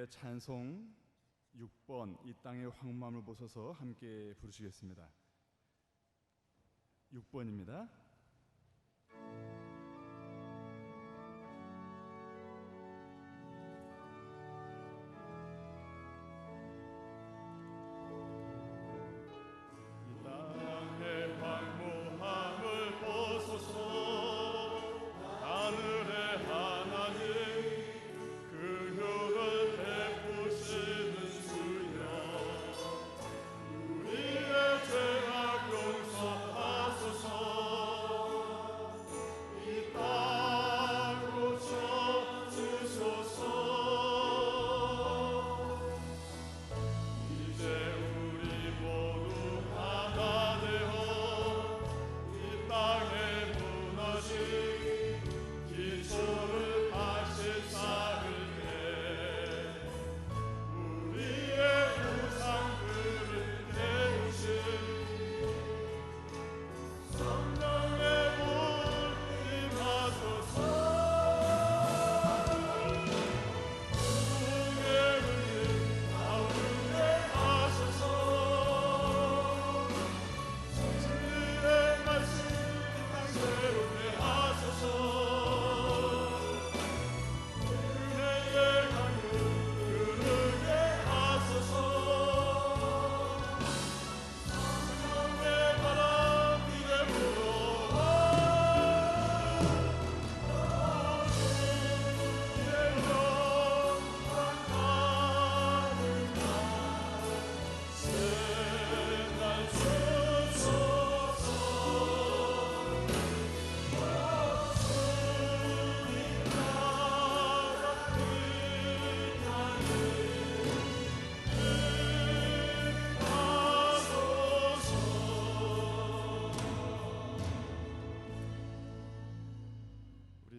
우리의 찬송 6번 이 땅의 황무함을 보소서 함께 부르시겠습니다. 6번입니다.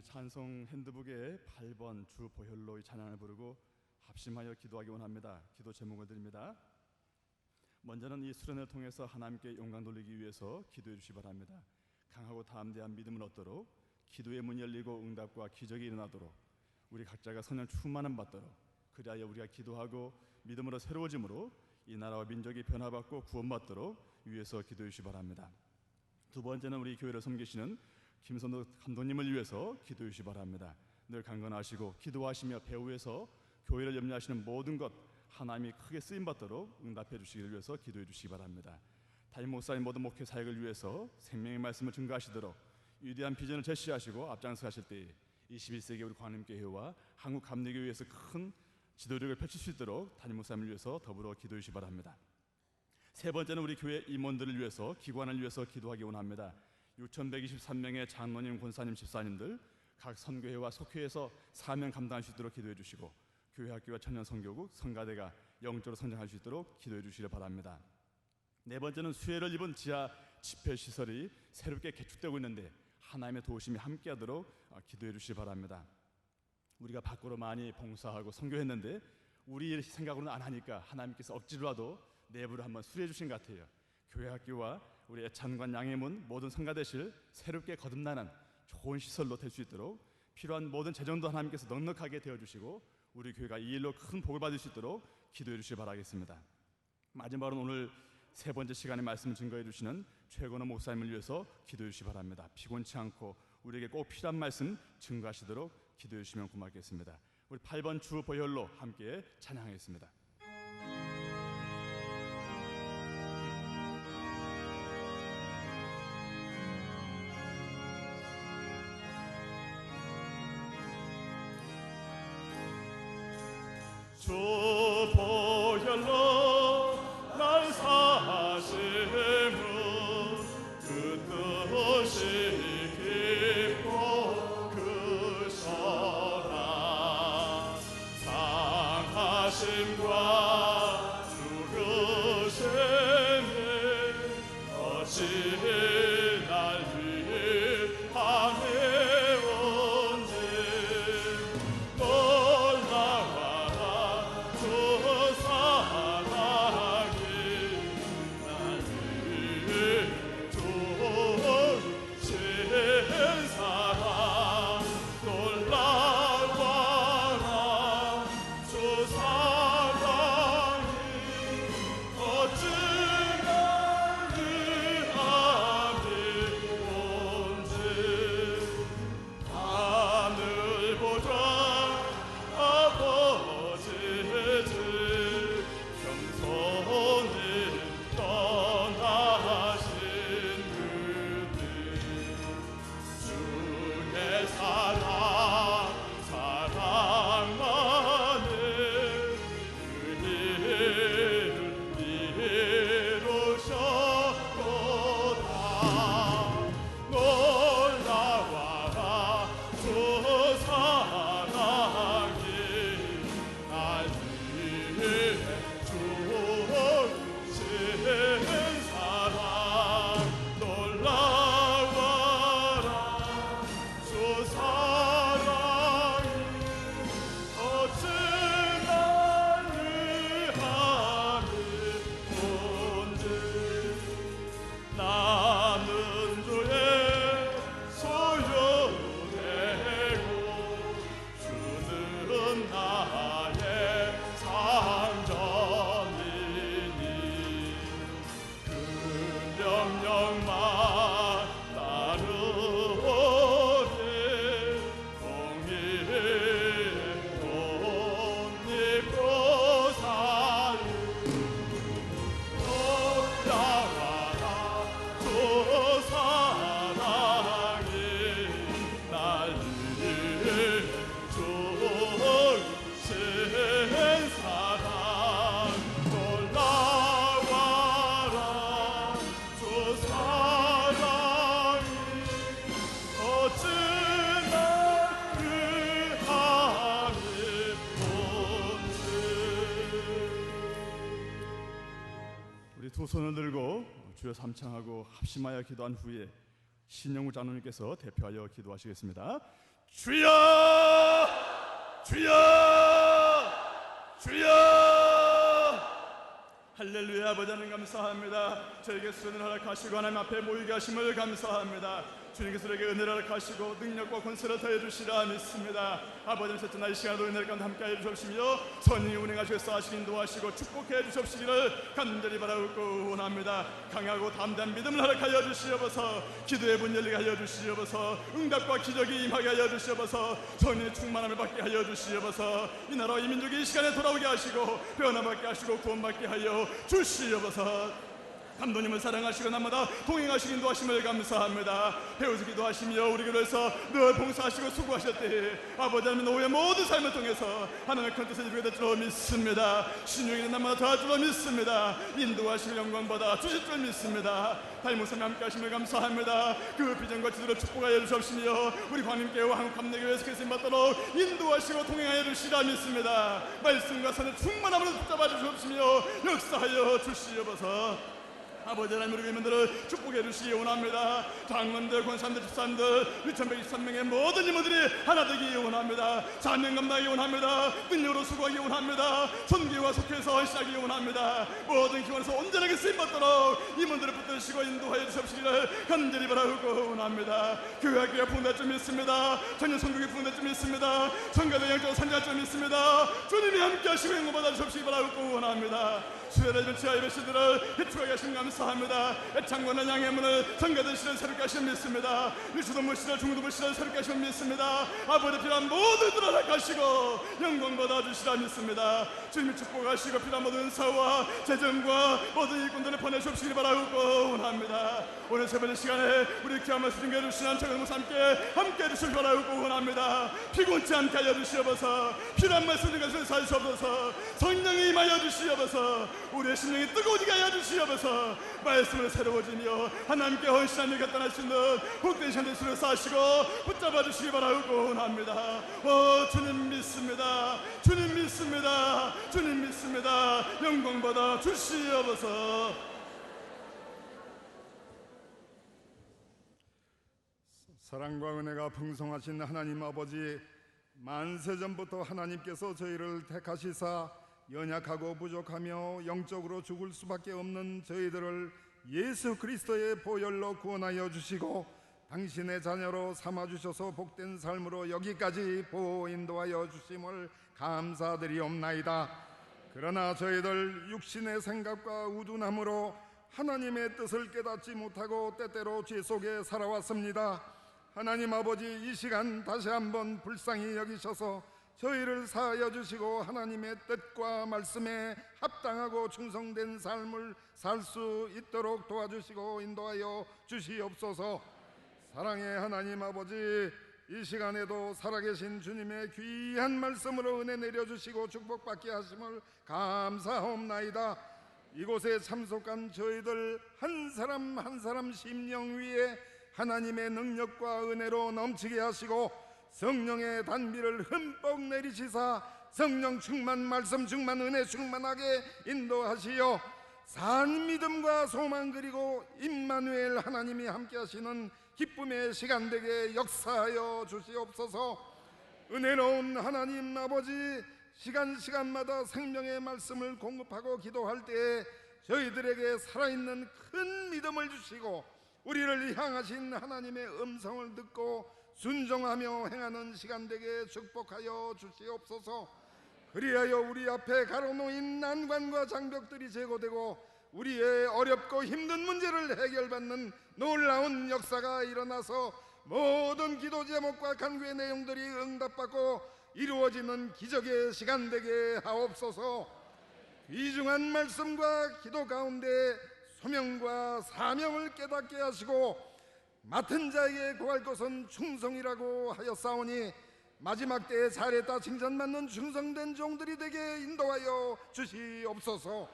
찬송 핸드북에 8번 주 보혈로의 찬양을 부르고 합심하여 기도하기 원합니다. 기도 제목을 드립니다. 먼저는 이 수련을 통해서 하나님께 영광 돌리기 위해서 기도해 주시기 바랍니다. 강하고 담대한 믿음을 얻도록, 기도의 문이 열리고 응답과 기적이 일어나도록, 우리 각자가 성령 충만함 받도록, 그리하여 우리가 기도하고 믿음으로 새로워짐으로 이 나라와 민족이 변화받고 구원받도록 위해서 기도해 주시기 바랍니다. 두 번째는 우리 교회를 섬기시는 김선도 감독님을 위해서 기도해 주시기 바랍니다. 늘 강건하시고 기도하시며 배후에서 교회를 염려하시는 모든 것 하나님이 크게 쓰임받도록 응답해 주시기를 위해서 기도해 주시기 바랍니다. 담임 목사님 모든 목회 사역을 위해서 생명의 말씀을 증거하시도록 위대한 비전을 제시하시고 앞장서 하실 때에 21세기 우리 광림교회와 한국 감리교회에서 큰 지도력을 펼칠 수 있도록 담임 목사님을 위해서 더불어 기도해 주시기 바랍니다. 세 번째는 우리 교회 임원들을 위해서, 기관을 위해서 기도하기 원합니다. 6,123명의 장로님, 권사님, 집사님들 각 선교회와 속회에서 사명 감당할 수 있도록 기도해 주시고, 교회 학교와 청년 선교국, 성가대가 영적으로 성장할 수 있도록 기도해 주시길 바랍니다. 네 번째는 수혜를 입은 지하 집회시설이 새롭게 개축되고 있는데 하나님의 도우심이 함께하도록 기도해 주시기 바랍니다. 우리가 밖으로 많이 봉사하고 선교했는데 우리 생각으로는 안 하니까 하나님께서 억지로라도 내부를 한번 수리해 주신 것 같아요. 교회 학교와 우리 애찬관 양해문 모든 성가대실 새롭게 거듭나는 좋은 시설로 될 수 있도록 필요한 모든 재정도 하나님께서 넉넉하게 되어주시고 우리 교회가 이 일로 큰 복을 받을 수 있도록 기도해 주시기 바라겠습니다. 마지막으로 오늘 세 번째 시간에 말씀을 증거해 주시는 최건호 목사님을 위해서 기도해 주시기 바랍니다. 피곤치 않고 우리에게 꼭 필요한 말씀 증거하시도록 기도해 주시면 고맙겠습니다. 우리 8번 주 보혈로 함께 찬양하겠습니다. 주 보혈로 날 사심은 그 뜻이 깊고 크셔라. 상하심과 죽으심이 어찌 날 위하네온지 사랑 놀라워라 주 사랑 두 손을 들고 주여 삼창하고 합심하여 기도한 후에 신영우 장로님께서 대표하여 기도하시겠습니다. 주여! 주여! 주여! 할렐루야. 아버지 하나님 감사합니다. 저에게 수련을 허락하시고 하나님 앞에 모이게 하심을 감사합니다. 주님께서 우리에게 은혜를 허락하시고 능력과 권세를 더해 주시라 믿습니다. 아버지 셋째 날 이 시간도 은혜를 가운데 함께하여 주옵시며 선이 운행하셔서 하시기 인도하시고 축복해 주옵시기를 간절히 바라고 원합니다. 강하고 담대한 믿음을 허락하여 주시옵소서. 기도의 문 열리게 하여 주시옵소서. 응답과 기적이 임하게 하여 주시옵소서. 선의 충만함을 받게 하여 주시옵소서. 이 나라와 이 민족이 이 시간에 돌아오게 하시고 변화받게 하시고 구원받게 하여 주시옵소서. 감독님을 사랑하시고 남마다 동행하시기 인도하심을 감사합니다. 배우서 기도하시며 우리 교회에서 늘 봉사하시고 수고하셨대 아버지 하나님 노후의 모든 삶을 통해서 하나님의 큰 뜻을 이루게 될 줄 믿습니다. 신용이 남마다 더할 줄 믿습니다. 인도하시고 영광받아 주실 줄 믿습니다. 달모섬에 함께 하심을 감사합니다. 그 비전과 지도를 축복하여 주시옵시며 우리 광림교회와 한국 감내교회에서 계신 받도록 인도하시고 동행하여 주시라 믿습니다. 말씀과 선을 충만함으로 붙잡아 주시옵시며 역사하여 주시옵소서. 아버지 하나님 우리 교민들을 축복해 주시기 원합니다. 장관들, 권사님들, 집사님들 1123명의 모든 이모들이 하나 되기 원합니다. 사명 감당하기 원합니다. 능력으로 수고하기 원합니다. 선교와 속해서 헌신하기 원합니다. 모든 기관에서 온전하게 쓰임받도록 이모들을 붙드시고 인도하여 주시옵시기를 간절히 바라고 원합니다. 교회학교가 부흥될 줄 믿습니다. 전년 선교가 부흥될 줄 믿습니다. 성가대 영적 산자할 줄 믿습니다. 주님이 함께 하시고 영광받아 주시옵시기 바라고 원합니다. 수혜를 전치하여 예배시들을 해축하게 하시는 감사합니다. 애창관의 양의 문을 성가대 시를 새롭게 하시는 믿습니다. 유수도물 시를 중도물 시를 새롭게 하시는 믿습니다. 아버지 필요한 모두들을 허락하시고 영광 받아주시라 믿습니다. 주님이 축복하시고 필요한 모든 은사와 재정과 모든 일꾼들을 보내주시기 바라고 원합니다. 오늘 새벽의 시간에 우리 귀한 말씀 증거해 주시는 정은 목사 함께 해주시기 바라고 원합니다. 피곤치 않게 하여 주시옵소서. 필요한 말씀 증거해 주시옵소서. 성령이 임하여 주시옵소서. 우리의 심령이 뜨거워지게 하여 주시옵소서. 말씀을 새로워지며 하나님께 헌신한 일을 떠날 수 있는 복된 시간 되시를 쌓으시고 붙잡아 주시기 바라고 원합니다. 주님 믿습니다. 주님 믿습니다. 주님 믿습니다. 영광 받아 주시옵소서. 사랑과 은혜가 풍성하신 하나님 아버지, 만세전부터 하나님께서 저희를 택하시사 연약하고 부족하며 영적으로 죽을 수밖에 없는 저희들을 예수 그리스도의 보혈로 구원하여 주시고 당신의 자녀로 삼아주셔서 복된 삶으로 여기까지 보호 인도하여 주심을 감사드리옵나이다. 그러나 저희들 육신의 생각과 우둔함으로 하나님의 뜻을 깨닫지 못하고 때때로 죄 속에 살아왔습니다. 하나님 아버지, 이 시간 다시 한번 불쌍히 여기셔서 저희를 사하여 주시고 하나님의 뜻과 말씀에 합당하고 충성된 삶을 살 수 있도록 도와주시고 인도하여 주시옵소서. 사랑의 하나님 아버지, 이 시간에도 살아계신 주님의 귀한 말씀으로 은혜 내려주시고 축복받게 하심을 감사하옵나이다. 이곳에 참석한 저희들 한 사람 한 사람 심령 위에 하나님의 능력과 은혜로 넘치게 하시고 성령의 단비를 흠뻑 내리시사 성령 충만, 말씀 충만, 은혜 충만하게 인도하시어 산 믿음과 소망 그리고 임마누엘 하나님이 함께 하시는 기쁨의 시간 되게 역사하여 주시옵소서. 은혜로운 하나님 아버지, 시간마다 생명의 말씀을 공급하고 기도할 때에 저희들에게 살아있는 큰 믿음을 주시고 우리를 향하신 하나님의 음성을 듣고 순종하며 행하는 시간 되게 축복하여 주시옵소서. 그리하여 우리 앞에 가로놓인 난관과 장벽들이 제거되고 우리의 어렵고 힘든 문제를 해결받는 놀라운 역사가 일어나서 모든 기도 제목과 간구의 내용들이 응답받고 이루어지는 기적의 시간 되게 하옵소서. 귀중한 말씀과 기도 가운데 소명과 사명을 깨닫게 하시고 맡은 자에게 구할 것은 충성이라고 하였사오니 마지막 때에 잘했다 칭찬받는 충성된 종들이 되게 인도하여 주시옵소서.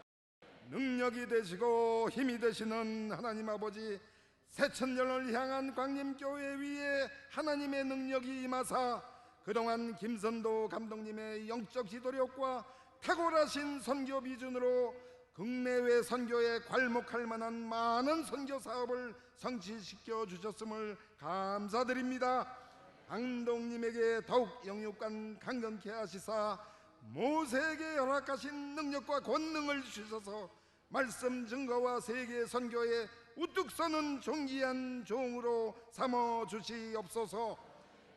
능력이 되시고 힘이 되시는 하나님 아버지, 새천년을 향한 광림교회 위에 하나님의 능력이 임하사 그동안 김선도 감독님의 영적 지도력과 탁월하신 선교 비전으로 국내외 선교에 괄목할 만한 많은 선교 사업을 성취시켜 주셨음을 감사드립니다. 감독님에게 더욱 영육간 강건케 하시사 모세에게 허락하신 능력과 권능을 주셔서 말씀 증거와 세계 선교에 우뚝 서는 존귀한 종으로 삼아 주시옵소서.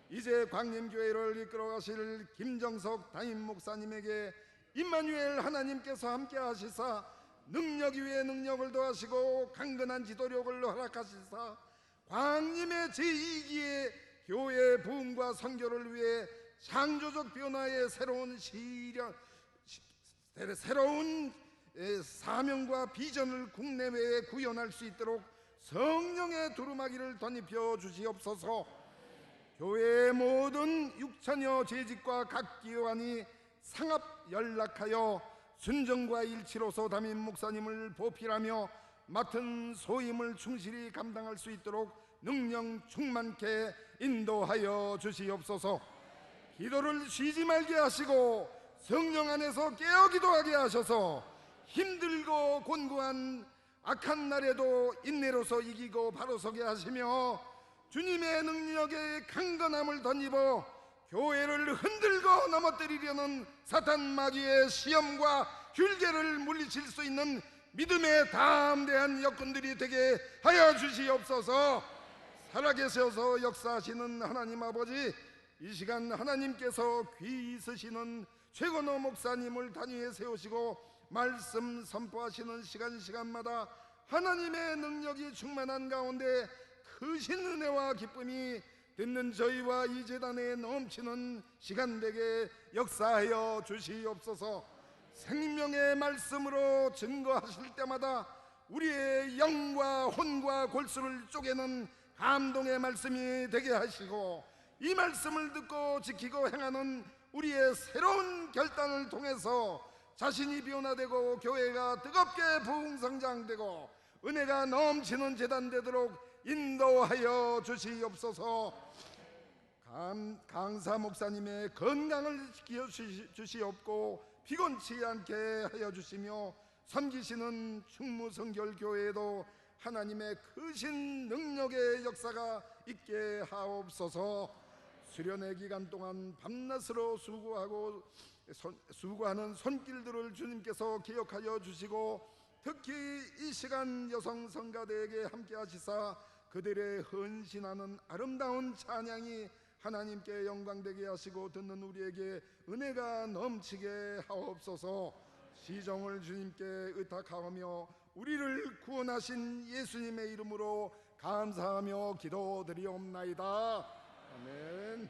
이제 광림교회를 이끌어 가실 김정석 담임 목사님에게 임마누엘 하나님께서 함께 하시사 능력 위에 능력을 더하시고 강건한 지도력을 허락하시사 광림의 제2기의 교회 부흥과 선교를 위해 창조적 변화의 새로운 사명과 비전을 국내외에 구현할 수 있도록 성령의 두루마기를 덧입혀 주시옵소서. 교회의 모든 6천여 재직과 각 기관이 상합 연락하여 순정과 일치로서 담임 목사님을 보필하며 맡은 소임을 충실히 감당할 수 있도록 능력 충만케 인도하여 주시옵소서. 기도를 쉬지 말게 하시고 성령 안에서 깨어 기도하게 하셔서 힘들고 곤고한 악한 날에도 인내로서 이기고 바로 서게 하시며 주님의 능력의 강건함을 덧입어 교회를 흔들고 넘어뜨리려는 사탄 마귀의 시험과 흉계를 물리칠 수 있는 믿음의 담대한 여건들이 되게 하여 주시옵소서. 살아계셔서 역사하시는 하나님 아버지, 이 시간 하나님께서 귀 있으시는 최건호 목사님을 단위에 세우시고 말씀 선포하시는 시간마다 하나님의 능력이 충만한 가운데 크신 은혜와 기쁨이 듣는 저희와 이 재단에 넘치는 시간 되게 역사하여 주시옵소서. 생명의 말씀으로 증거하실 때마다 우리의 영과 혼과 골수를 쪼개는 감동의 말씀이 되게 하시고 이 말씀을 듣고 지키고 행하는 우리의 새로운 결단을 통해서 자신이 변화되고 교회가 뜨겁게 부흥성장되고 은혜가 넘치는 재단 되도록 인도하여 주시옵소서. 강사 목사님의 건강을 지켜 주시옵고 피곤치 않게 하여 주시며 섬기시는 충무성결교회에도 하나님의 크신 능력의 역사가 있게 하옵소서. 수련의 기간 동안 밤낮으로 수고하는 손길들을 주님께서 기억하여 주시고 특히 이 시간 여성 성가대에게 함께 하시사 그들의 헌신하는 아름다운 찬양이 하나님께 영광되게 하시고 듣는 우리에게 은혜가 넘치게 하옵소서. 시종을 주님께 의탁하며 우리를 구원하신 예수님의 이름으로 감사하며 기도드리옵나이다. 아멘.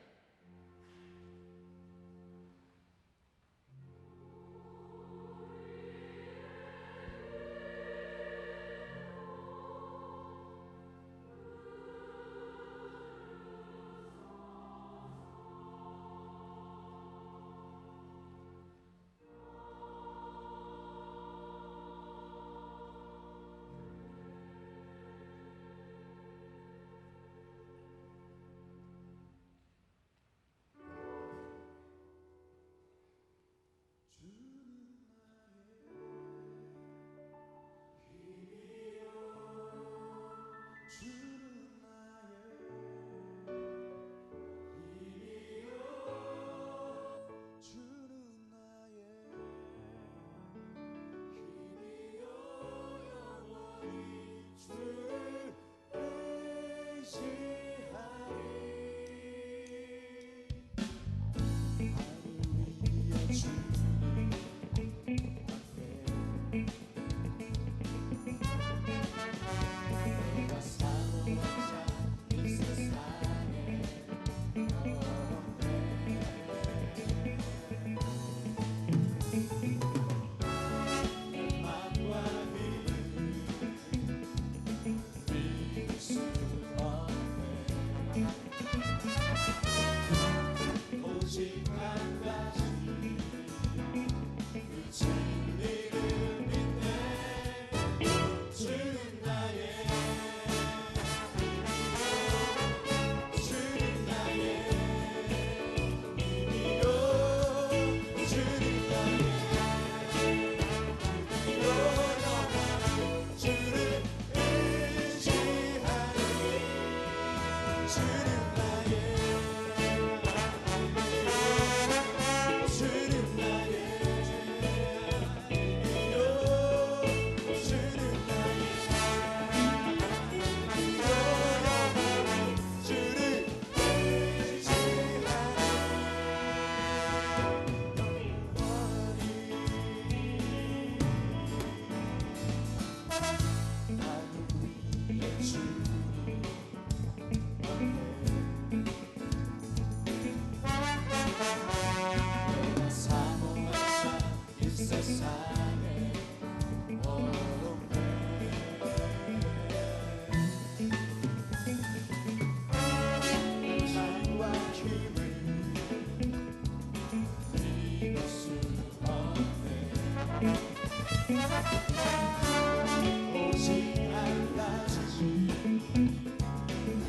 오직 달라지지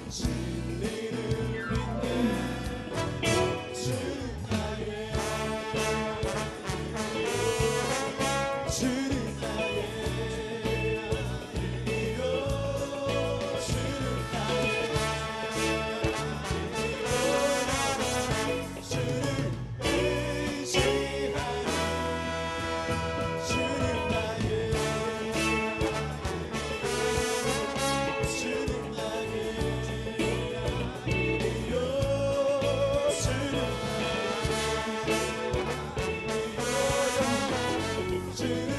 진리를 믿네 주는 나의 주는 나의 이요 주는 나의 주를 의지하는 주는 나의 주는 나의 이요 주는 나의 주를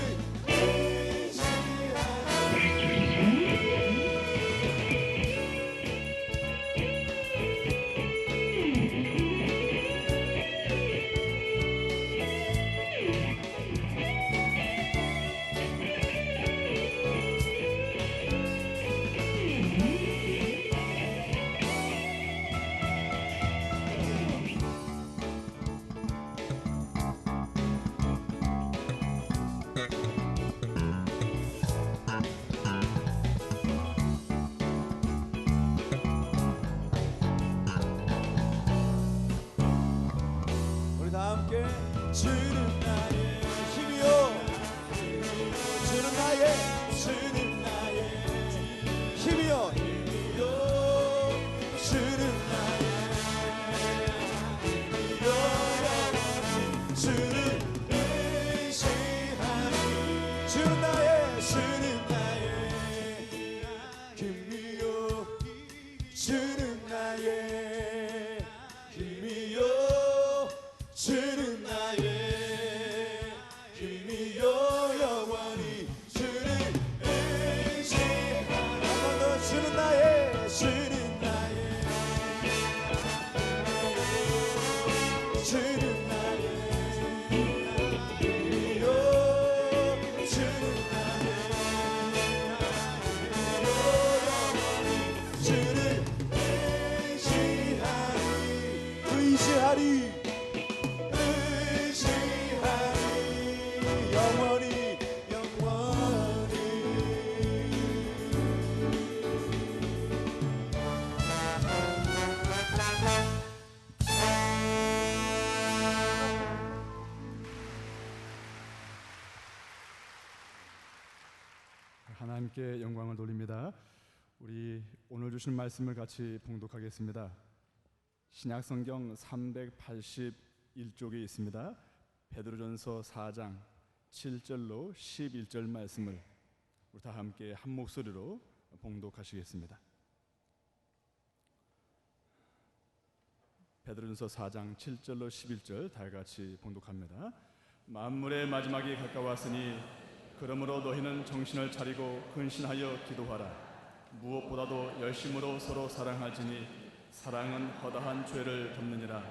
우리 다 함께 주는 나의 힘이요 주는 나의 힘이요 주는 나의 힘이요 주를 의지하니 주는 나의 힘이요 주는 나의 힘이요 주는 나의 힘이요 영원히 주를 의지하니 한번더 주는 나의 주는 나의 힘이요 주는 나의 힘이요 영원히 주를 의지하리 영원히 하나님께 영광을 돌립니다. 우리 오늘 주신 말씀을 같이 봉독하겠습니다. 신약성경 381쪽에 있습니다. 베드로전서 4장 7절로 11절 말씀을 우리 다 함께 한 목소리로 봉독하시겠습니다. 베드로전서 4장 7절로 11절 다 같이 봉독합니다. 만물의 마지막이 가까웠으니 그러므로 너희는 정신을 차리고 근신하여 기도하라. 무엇보다도 열심으로 서로 사랑할지니 사랑은 허다한 죄를 덮느니라.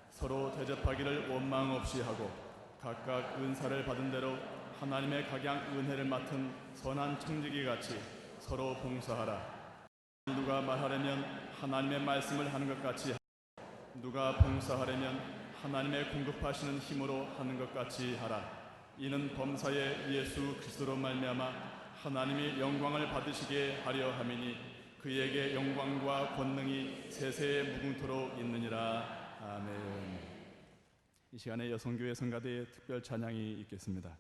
서로 대접하기를 원망 없이 하고 각각 은사를 받은 대로 하나님의 각양 은혜를 맡은 선한 청지기 같이 서로 봉사하라. 누가 말하려면 하나님의 말씀을 하는 것 같이 하라. 누가 봉사하려면 하나님의 공급하시는 힘으로 하는 것 같이 하라. 이는 범사의 예수 그리스도로 말미암아 하나님이 영광을 받으시게 하려 함이니 그에게 영광과 권능이 세세에 무궁토록 있느니라. 아멘. 이 시간에 여성교회 성가대의 특별 찬양이 있겠습니다.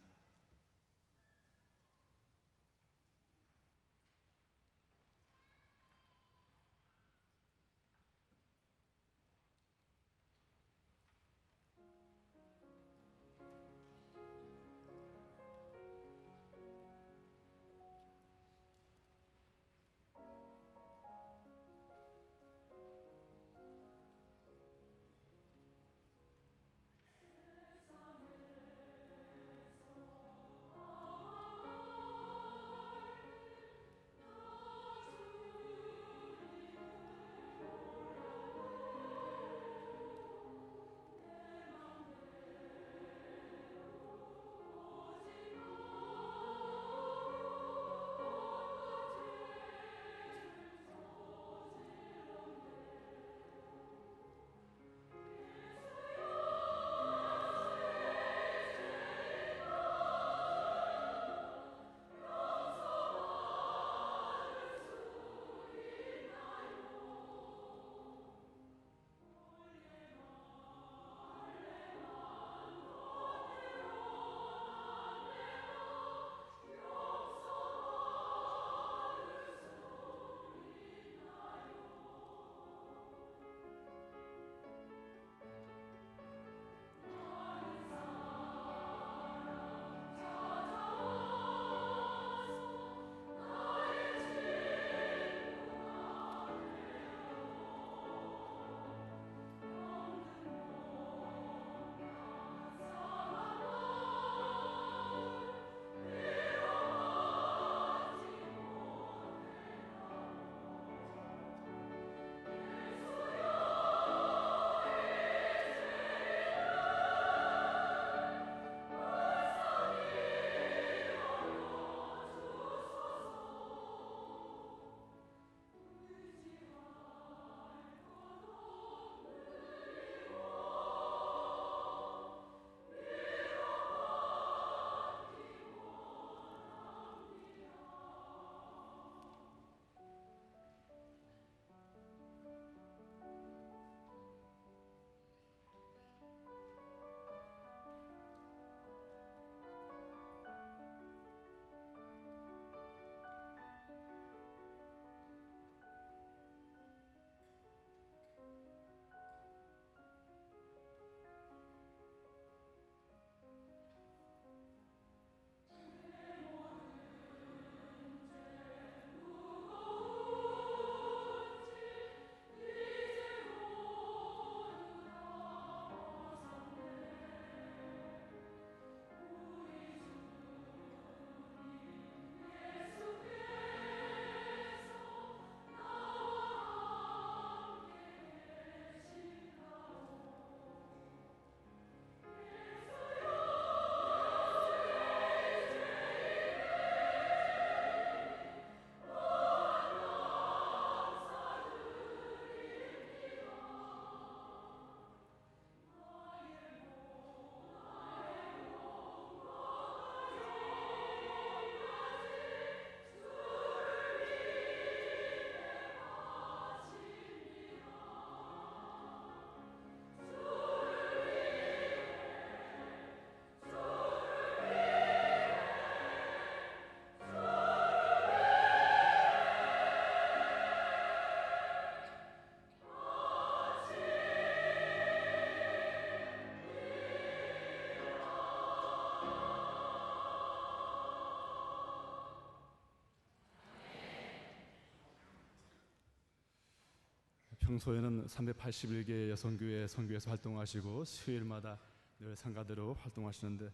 평소에는 381개 여성교회 선교에서 활동하시고 수요일마다 늘 성가대로 활동하시는데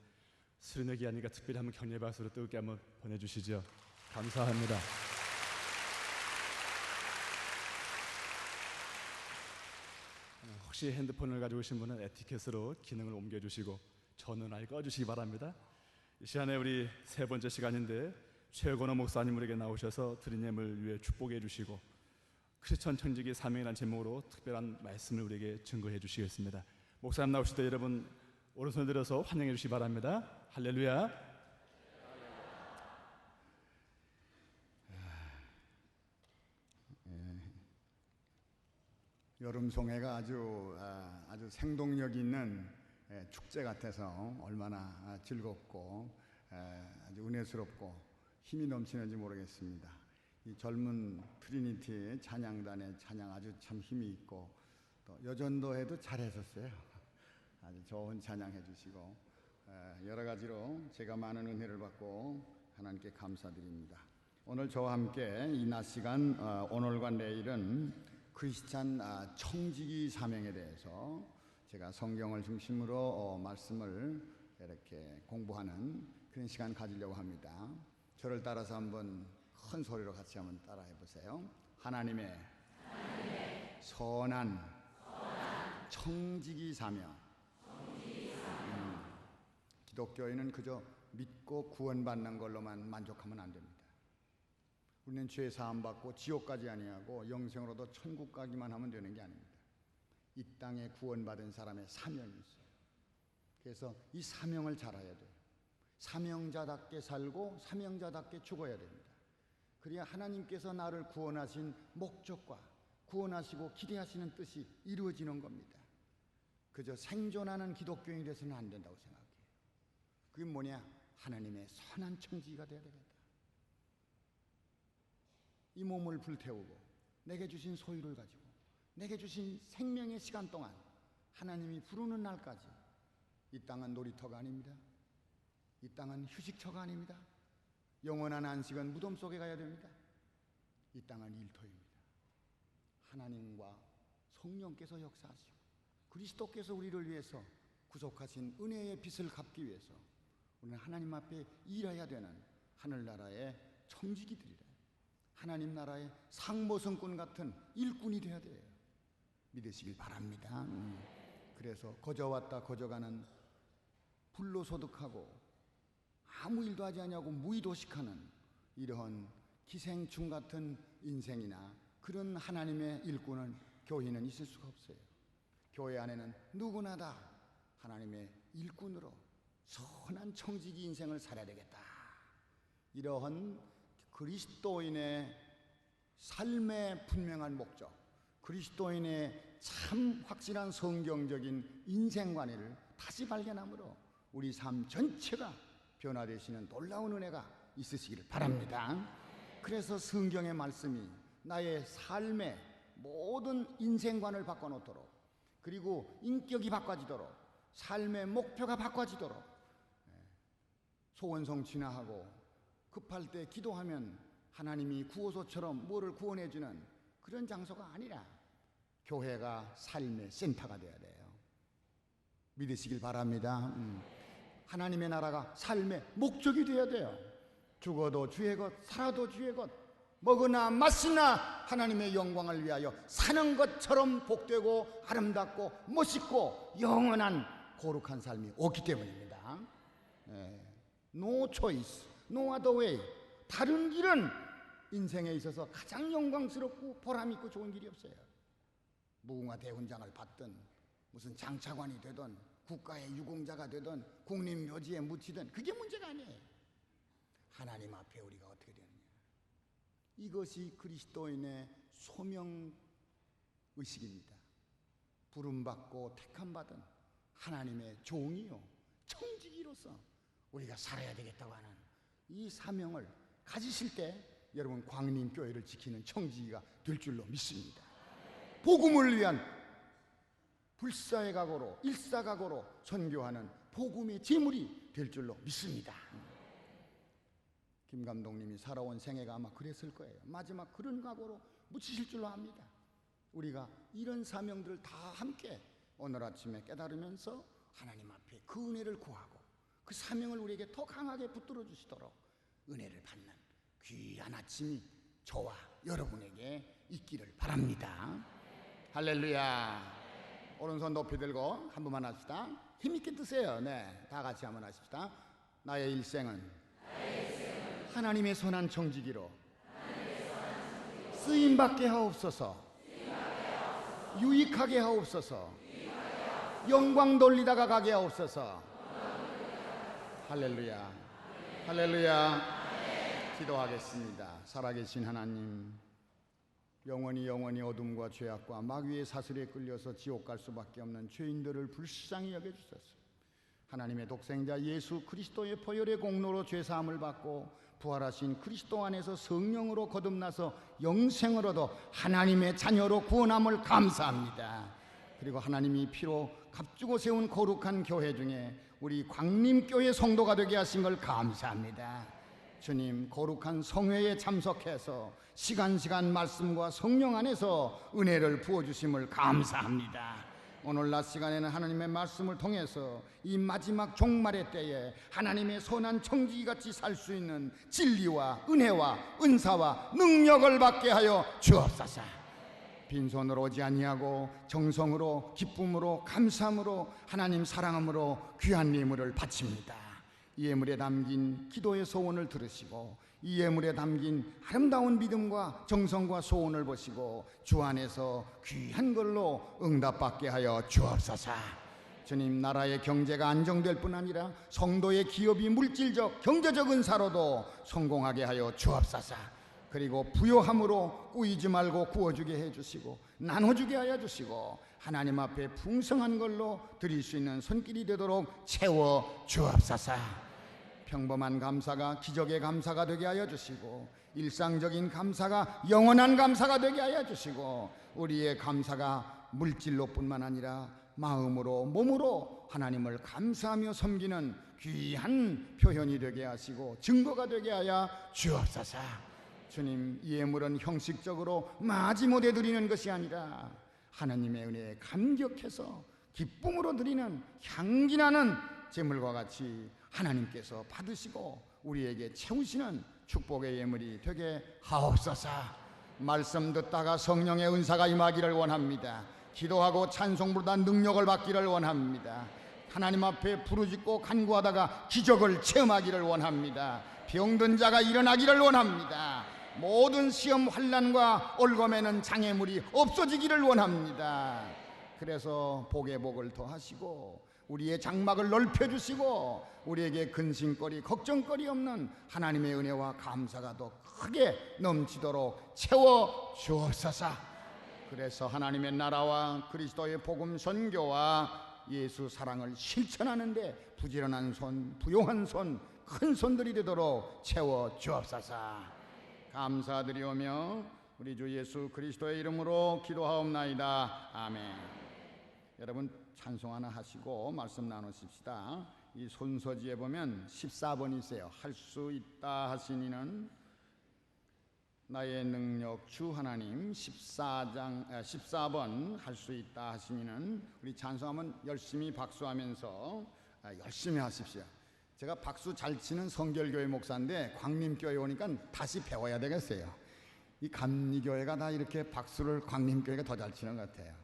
수련회 기하니까 특별히 한번 격려의 박수로 뜨겁게 한번 보내주시죠. 감사합니다. 혹시 핸드폰을 가지고 오신 분은 에티켓으로 기능을 옮겨주시고 전원을 꺼주시기 바랍니다. 이 시간에 우리 세 번째 시간인데 최건호 목사님 우리에게 나오셔서 드린 예물 위해 축복해 주시고 크리스천 청지기 사명이라는 제목으로 특별한 말씀을 우리에게 증거해 주시겠습니다. 목사님 나오실 때 여러분 오른손 들어서 환영해 주시기 바랍니다. 할렐루야. 여름 송해가 아주 생동력 있는 축제 같아서 얼마나 즐겁고 아주 은혜스럽고 힘이 넘치는지 모르겠습니다. 이 젊은 트리니티 찬양단의 찬양 아주 참 힘이 있고 또 여전도에도 잘했었어요. 아주 좋은 찬양해 주시고 여러 가지로 제가 많은 은혜를 받고 하나님께 감사드립니다. 오늘 저와 함께 이 낮 시간 오늘과 내일은 크리스찬 청지기 사명에 대해서 제가 성경을 중심으로 말씀을 이렇게 공부하는 그런 시간 가지려고 합니다. 저를 따라서 한번 큰 소리로 같이 한번 따라해 보세요. 하나님의 선한 청지기 사명. 기독교인은 그저 믿고 구원받는 걸로만 만족하면 안 됩니다. 우리는 죄 사함 받고 지옥까지 아니하고 영생으로도 천국 가기만 하면 되는 게 아닙니다. 이 땅에 구원받은 사람의 사명이 있어요. 그래서 이 사명을 잘 알아야 돼요. 사명자답게 살고 사명자답게 죽어야 됩니다. 그래야 하나님께서 나를 구원하신 목적과 구원하시고 기대하시는 뜻이 이루어지는 겁니다. 그저 생존하는 기독교인이 돼서는 안 된다고 생각해요. 그게 뭐냐? 하나님의 선한 청지기가 되어야 되겠다. 이 몸을 불태우고 내게 주신 소유를 가지고 내게 주신 생명의 시간 동안 하나님이 부르는 날까지 이 땅은 놀이터가 아닙니다. 이 땅은 휴식처가 아닙니다. 영원한 안식은 무덤 속에 가야 됩니다. 이 땅은 일터입니다. 하나님과 성령께서 역사하시고 그리스도께서 우리를 위해서 구속하신 은혜의 빚을 갚기 위해서 우리는 하나님 앞에 일해야 되는 하늘나라의 청지기들이라. 하나님 나라의 상모성꾼 같은 일꾼이 되어야 돼요. 믿으시길 바랍니다. 그래서 거저왔다 거저가는 불로소득하고 아무 일도 하지 않냐고 무의도식하는 이러한 기생충 같은 인생이나 그런 하나님의 일꾼은 교회는 있을 수가 없어요. 교회 안에는 누구나 다 하나님의 일꾼으로 선한 청지기 인생을 살아야 되겠다. 이러한 그리스도인의 삶의 분명한 목적, 그리스도인의 참 확실한 성경적인 인생관을 다시 발견함으로 우리 삶 전체가 변화되시는 놀라운 은혜가 있으시기를 바랍니다. 그래서 성경의 말씀이 나의 삶의 모든 인생관을 바꿔놓도록, 그리고 인격이 바꿔지도록, 삶의 목표가 바꿔지도록, 소원 성취나하고 급할 때 기도하면 하나님이 구호소처럼 뭐를 구원해주는 그런 장소가 아니라 교회가 삶의 센터가 되어야 돼요. 믿으시길 바랍니다. 하나님의 나라가 삶의 목적이 되어야 돼요. 죽어도 주의 것, 살아도 주의 것, 먹으나 마시나 하나님의 영광을 위하여 사는 것처럼 복되고 아름답고 멋있고 영원한 거룩한 삶이 없기 때문입니다. No choice, no other way. 다른 길은 인생에 있어서 가장 영광스럽고 보람있고 좋은 길이 없어요. 무궁화 대훈장을 받든 무슨 장차관이 되든 국가의 유공자가 되든 국립묘지에 묻히든 그게 문제가 아니에요. 하나님 앞에 우리가 어떻게 되느냐. 이것이 그리스도인의 소명의식입니다. 부름받고 택함받은 하나님의 종이요 청지기로서 우리가 살아야 되겠다고 하는 이 사명을 가지실 때 여러분 광림교회를 지키는 청지기가 될 줄로 믿습니다. 복음을 위한 불사의 각오로 일사각오로 선교하는 복음의 제물이 될 줄로 믿습니다. 김 감독님이 살아온 생애가 아마 그랬을 거예요. 마지막 그런 각오로 묻히실 줄로 압니다. 우리가 이런 사명들을 다 함께 오늘 아침에 깨달으면서 하나님 앞에 그 은혜를 구하고 그 사명을 우리에게 더 강하게 붙들어 주시도록 은혜를 받는 귀한 아침이 저와 여러분에게 있기를 바랍니다. 할렐루야. 오른손 높이 들고 한 번만 합시다. 힘있게 드세요. 네, 다 같이 한번 하십시다. 나의 일생은 하나님의 선한 청지기로 쓰임받게 하옵소서. 유익하게 하옵소서. 영광 돌리다가 가게 하옵소서. 할렐루야. 할렐루야. 기도하겠습니다. 살아계신 하나님, 영원히 어둠과 죄악과 마귀의 사슬에 끌려서 지옥 갈 수밖에 없는 죄인들을 불쌍히 여겨주소서. 하나님의 독생자 예수 그리스도의 보혈의 공로로 죄사함을 받고 부활하신 그리스도 안에서 성령으로 거듭나서 영생을 얻어 하나님의 자녀로 구원함을 감사합니다. 그리고 하나님이 피로 값주고 세운 거룩한 교회 중에 우리 광림교회 성도가 되게 하신 걸 감사합니다. 주님, 거룩한 성회에 참석해서 시간 말씀과 성령 안에서 은혜를 부어주심을 감사합니다. 오늘 낮 시간에는 하나님의 말씀을 통해서 이 마지막 종말의 때에 하나님의 선한 청지기같이 살 수 있는 진리와 은혜와 은사와 능력을 받게 하여 주옵소서. 빈손으로 오지 아니하고 정성으로 기쁨으로 감사함으로 하나님 사랑함으로 귀한 예물을 바칩니다. 이 예물에 담긴 기도의 소원을 들으시고 이 예물에 담긴 아름다운 믿음과 정성과 소원을 보시고 주 안에서 귀한 걸로 응답받게 하여 주옵소서. 주님, 나라의 경제가 안정될 뿐 아니라 성도의 기업이 물질적 경제적 은사로도 성공하게 하여 주옵소서. 그리고 부요함으로 꾸이지 말고 구워주게 해주시고 나눠주게 하여 주시고 하나님 앞에 풍성한 걸로 드릴 수 있는 손길이 되도록 채워 주옵소서. 평범한 감사가 기적의 감사가 되게 하여 주시고 일상적인 감사가 영원한 감사가 되게 하여 주시고 우리의 감사가 물질로 뿐만 아니라 마음으로 몸으로 하나님을 감사하며 섬기는 귀한 표현이 되게 하시고 증거가 되게 하여 주옵소서. 주님, 이 예물은 형식적으로 마지못해 드리는 것이 아니라 하나님의 은혜에 감격해서 기쁨으로 드리는 향기나는 제물과 같이 하나님께서 받으시고 우리에게 채우시는 축복의 예물이 되게 하옵소서. 말씀 듣다가 성령의 은사가 임하기를 원합니다. 기도하고 찬송 부르다 능력을 받기를 원합니다. 하나님 앞에 부르짖고 간구하다가 기적을 체험하기를 원합니다. 병든 자가 일어나기를 원합니다. 모든 시험 환난과 올검에는 장애물이 없어지기를 원합니다. 그래서 복의 복을 더하시고 우리의 장막을 넓혀주시고 우리에게 근심거리 걱정거리 없는 하나님의 은혜와 감사가 더 크게 넘치도록 채워주옵소서. 그래서 하나님의 나라와 그리스도의 복음 선교와 예수 사랑을 실천하는 데 부지런한 손, 부요한 손, 큰 손들이 되도록 채워주옵소서. 감사드리오며 우리 주 예수 그리스도의 이름으로 기도하옵나이다. 아멘. 여러분 찬송 하나 하시고 말씀 나누십시다. 이 손서지에 보면 14번이 있어요. 할 수 있다 하시니는 나의 능력 주 하나님. 14번 할 수 있다 하시니는 우리 찬송하면 열심히 박수하면서 열심히 하십시오. 제가 박수 잘 치는 성결교회 목사인데 광림교회 오니까 다시 배워야 되겠어요. 이 감리교회가 다 이렇게 박수를 광림교회가 더 잘 치는 것 같아요.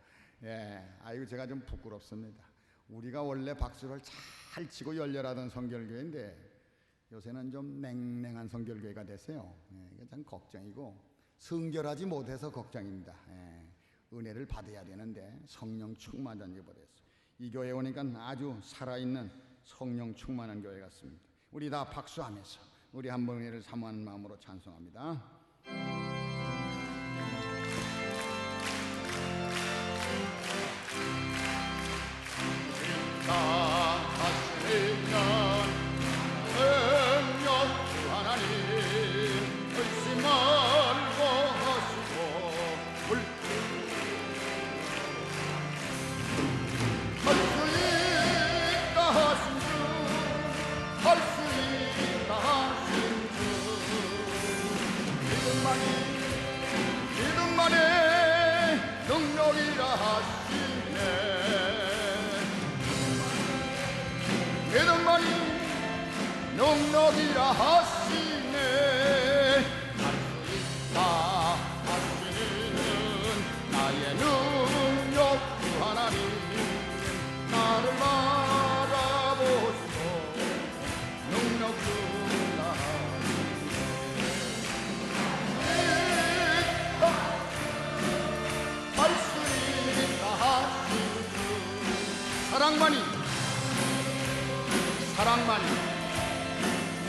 예, 아이고 제가 좀 부끄럽습니다. 우리가 원래 박수를 잘 치고 열렬하던 성결교회인데 요새는 좀 냉랭한 성결교회가 됐어요. 예, 이게 참 걱정이고 성결하지 못해서 걱정입니다. 예, 은혜를 받아야 되는데 성령 충만한 교회였어요. 이 교회 오니까 아주 살아있는 성령 충만한 교회 같습니다. 우리 다 박수하면서 우리 한번 은혜를 사모하는 마음으로 찬송합니다. 하시네 믿음만이 능력이라 하시네 할 수 있다 하시는 나의 능력 주 하나님 나를 바라보시고 능력 주라 할 수 있다 하신 주 사랑만이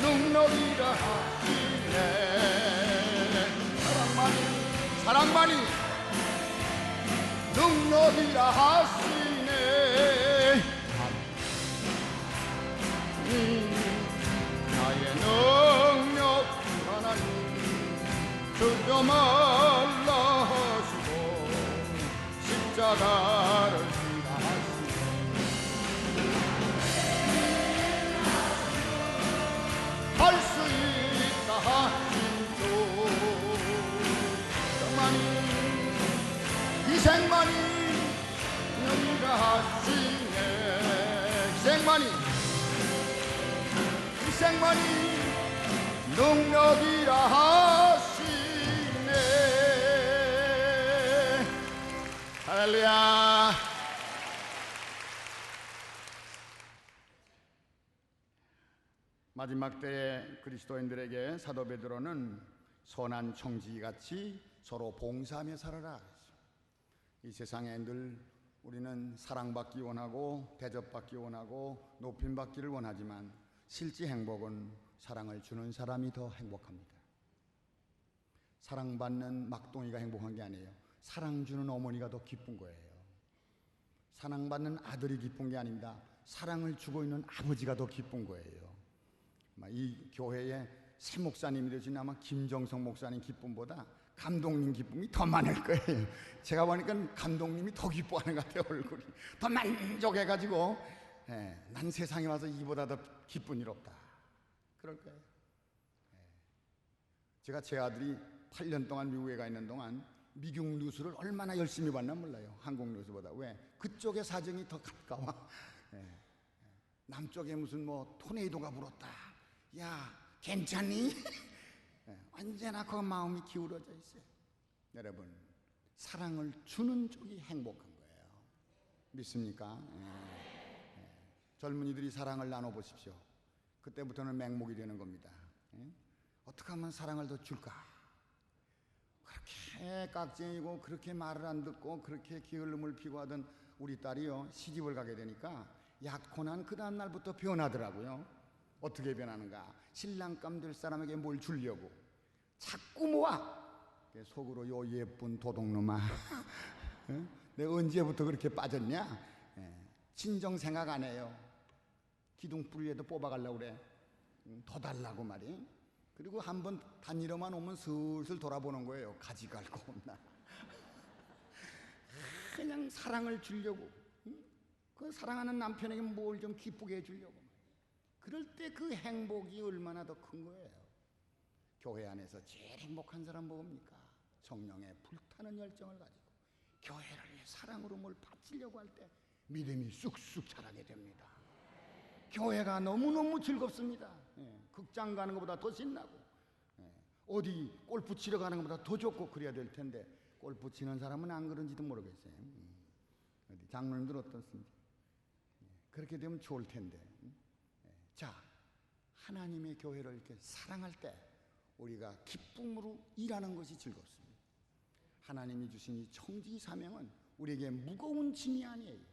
능력이라 하시네 사랑만이 능력이라 하시네 나의 능력 하나님 주저 말라 하시고 십자가를 지라 하시네 할 수 있다 하신 주 희생만이 능력이라 하시네 희생만이 능력이라 하시네 할렐루야. 마지막 때에 그리스도인들에게 사도 베드로는 선한 청지기같이 서로 봉사하며 살아라. 이 세상에 늘 우리는 사랑받기 원하고 대접받기 원하고 높임받기를 원하지만 실제 행복은 사랑을 주는 사람이 더 행복합니다. 사랑받는 막둥이가 행복한 게 아니에요. 사랑 주는 어머니가 더 기쁜 거예요. 사랑받는 아들이 기쁜 게 아닙니다. 사랑을 주고 있는 아버지가 더 기쁜 거예요. 이 교회에 새 목사님이 되신 아마 김정성 목사님 기쁨보다 감독님 기쁨이 더 많을 거예요. 제가 보니까 감독님이 더 기뻐하는 것 같아요. 얼굴이 더 만족해가지고 난 세상에 와서 이보다 더 기쁜 일 없다 그럴 거예요. 제가 제 아들이 8년 동안 미국에 가 있는 동안 미국 뉴스를 얼마나 열심히 봤나 몰라요. 한국 뉴스보다. 왜? 그쪽의 사정이 더 가까워. 남쪽에 무슨 뭐 토네이도가 불었다. 야 괜찮니? 언제나 그 마음이 기울어져 있어요. 여러분 사랑을 주는 쪽이 행복한 거예요. 믿습니까? 젊은이들이 사랑을 나눠보십시오. 그때부터는 맹목이 되는 겁니다. 어떻게 하면 사랑을 더 줄까? 그렇게 깍쟁이고 그렇게 말을 안 듣고 그렇게 게을름을 피고 하던 우리 딸이요 시집을 가게 되니까 약혼한 그 다음 날부터 변하더라고요. 어떻게 변하는가? 신랑감 될 사람에게 뭘 주려고 자꾸 모아. 속으로 요 예쁜 도둑놈아 내가 언제부터 그렇게 빠졌냐? 친정 생각 안 해요. 기둥뿌리에도 뽑아가려고 그래. 더 달라고 말이. 그리고 한번 다니러만 오면 슬슬 돌아보는 거예요. 가지 갈고 없나. 그냥 사랑을 주려고. 그 사랑하는 남편에게 뭘 좀 기쁘게 해주려고. 그럴 때 그 행복이 얼마나 더 큰 거예요. 교회 안에서 제일 행복한 사람 뭡니까? 성령의 불타는 열정을 가지고 교회를 위해 사랑으로 뭘 바치려고 할 때 믿음이 쑥쑥 자라게 됩니다. 교회가 너무너무 즐겁습니다. 극장 가는 것보다 더 신나고 어디 골프 치러 가는 것보다 더 좋고 그래야 될 텐데 골프 치는 사람은 안 그런지도 모르겠어요. 어디 장로님들 어떻습니까? 그렇게 되면 좋을 텐데. 자, 하나님의 교회를 이렇게 사랑할 때 우리가 기쁨으로 일하는 것이 즐겁습니다. 하나님이 주신 이 청지 사명은 우리에게 무거운 짐이 아니에요.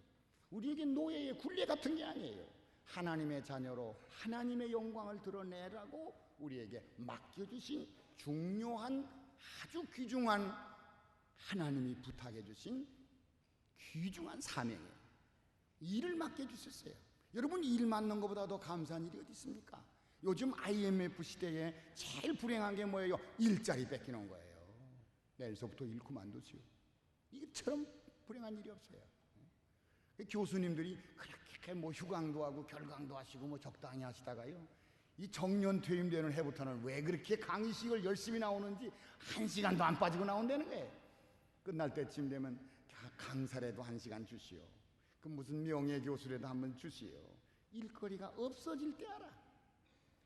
우리에게 노예의 굴레 같은 게 아니에요. 하나님의 자녀로 하나님의 영광을 드러내라고 우리에게 맡겨주신 중요한 아주 귀중한 하나님이 부탁해 주신 귀중한 사명이에요. 일을 맡겨주셨어요. 여러분 일 맡는 것보다 더 감사한 일이 어디 있습니까? 요즘 IMF 시대에 제일 불행한 게 뭐예요? 일자리 뺏기는 거예요. 내일서부터 일 그만두시오. 이처럼 불행한 일이 없어요. 교수님들이 그렇게 뭐 휴강도 하고 결강도 하시고 뭐 적당히 하시다가요, 이 정년 퇴임되는 해부터는 왜 그렇게 강의식을 열심히 나오는지 1시간도 안 빠지고 나온다는 거예요. 끝날 때쯤 되면 강사라도 1시간 주시오. 그 무슨 명예교수라도 한번 주시오. 일거리가 없어질 때 알아.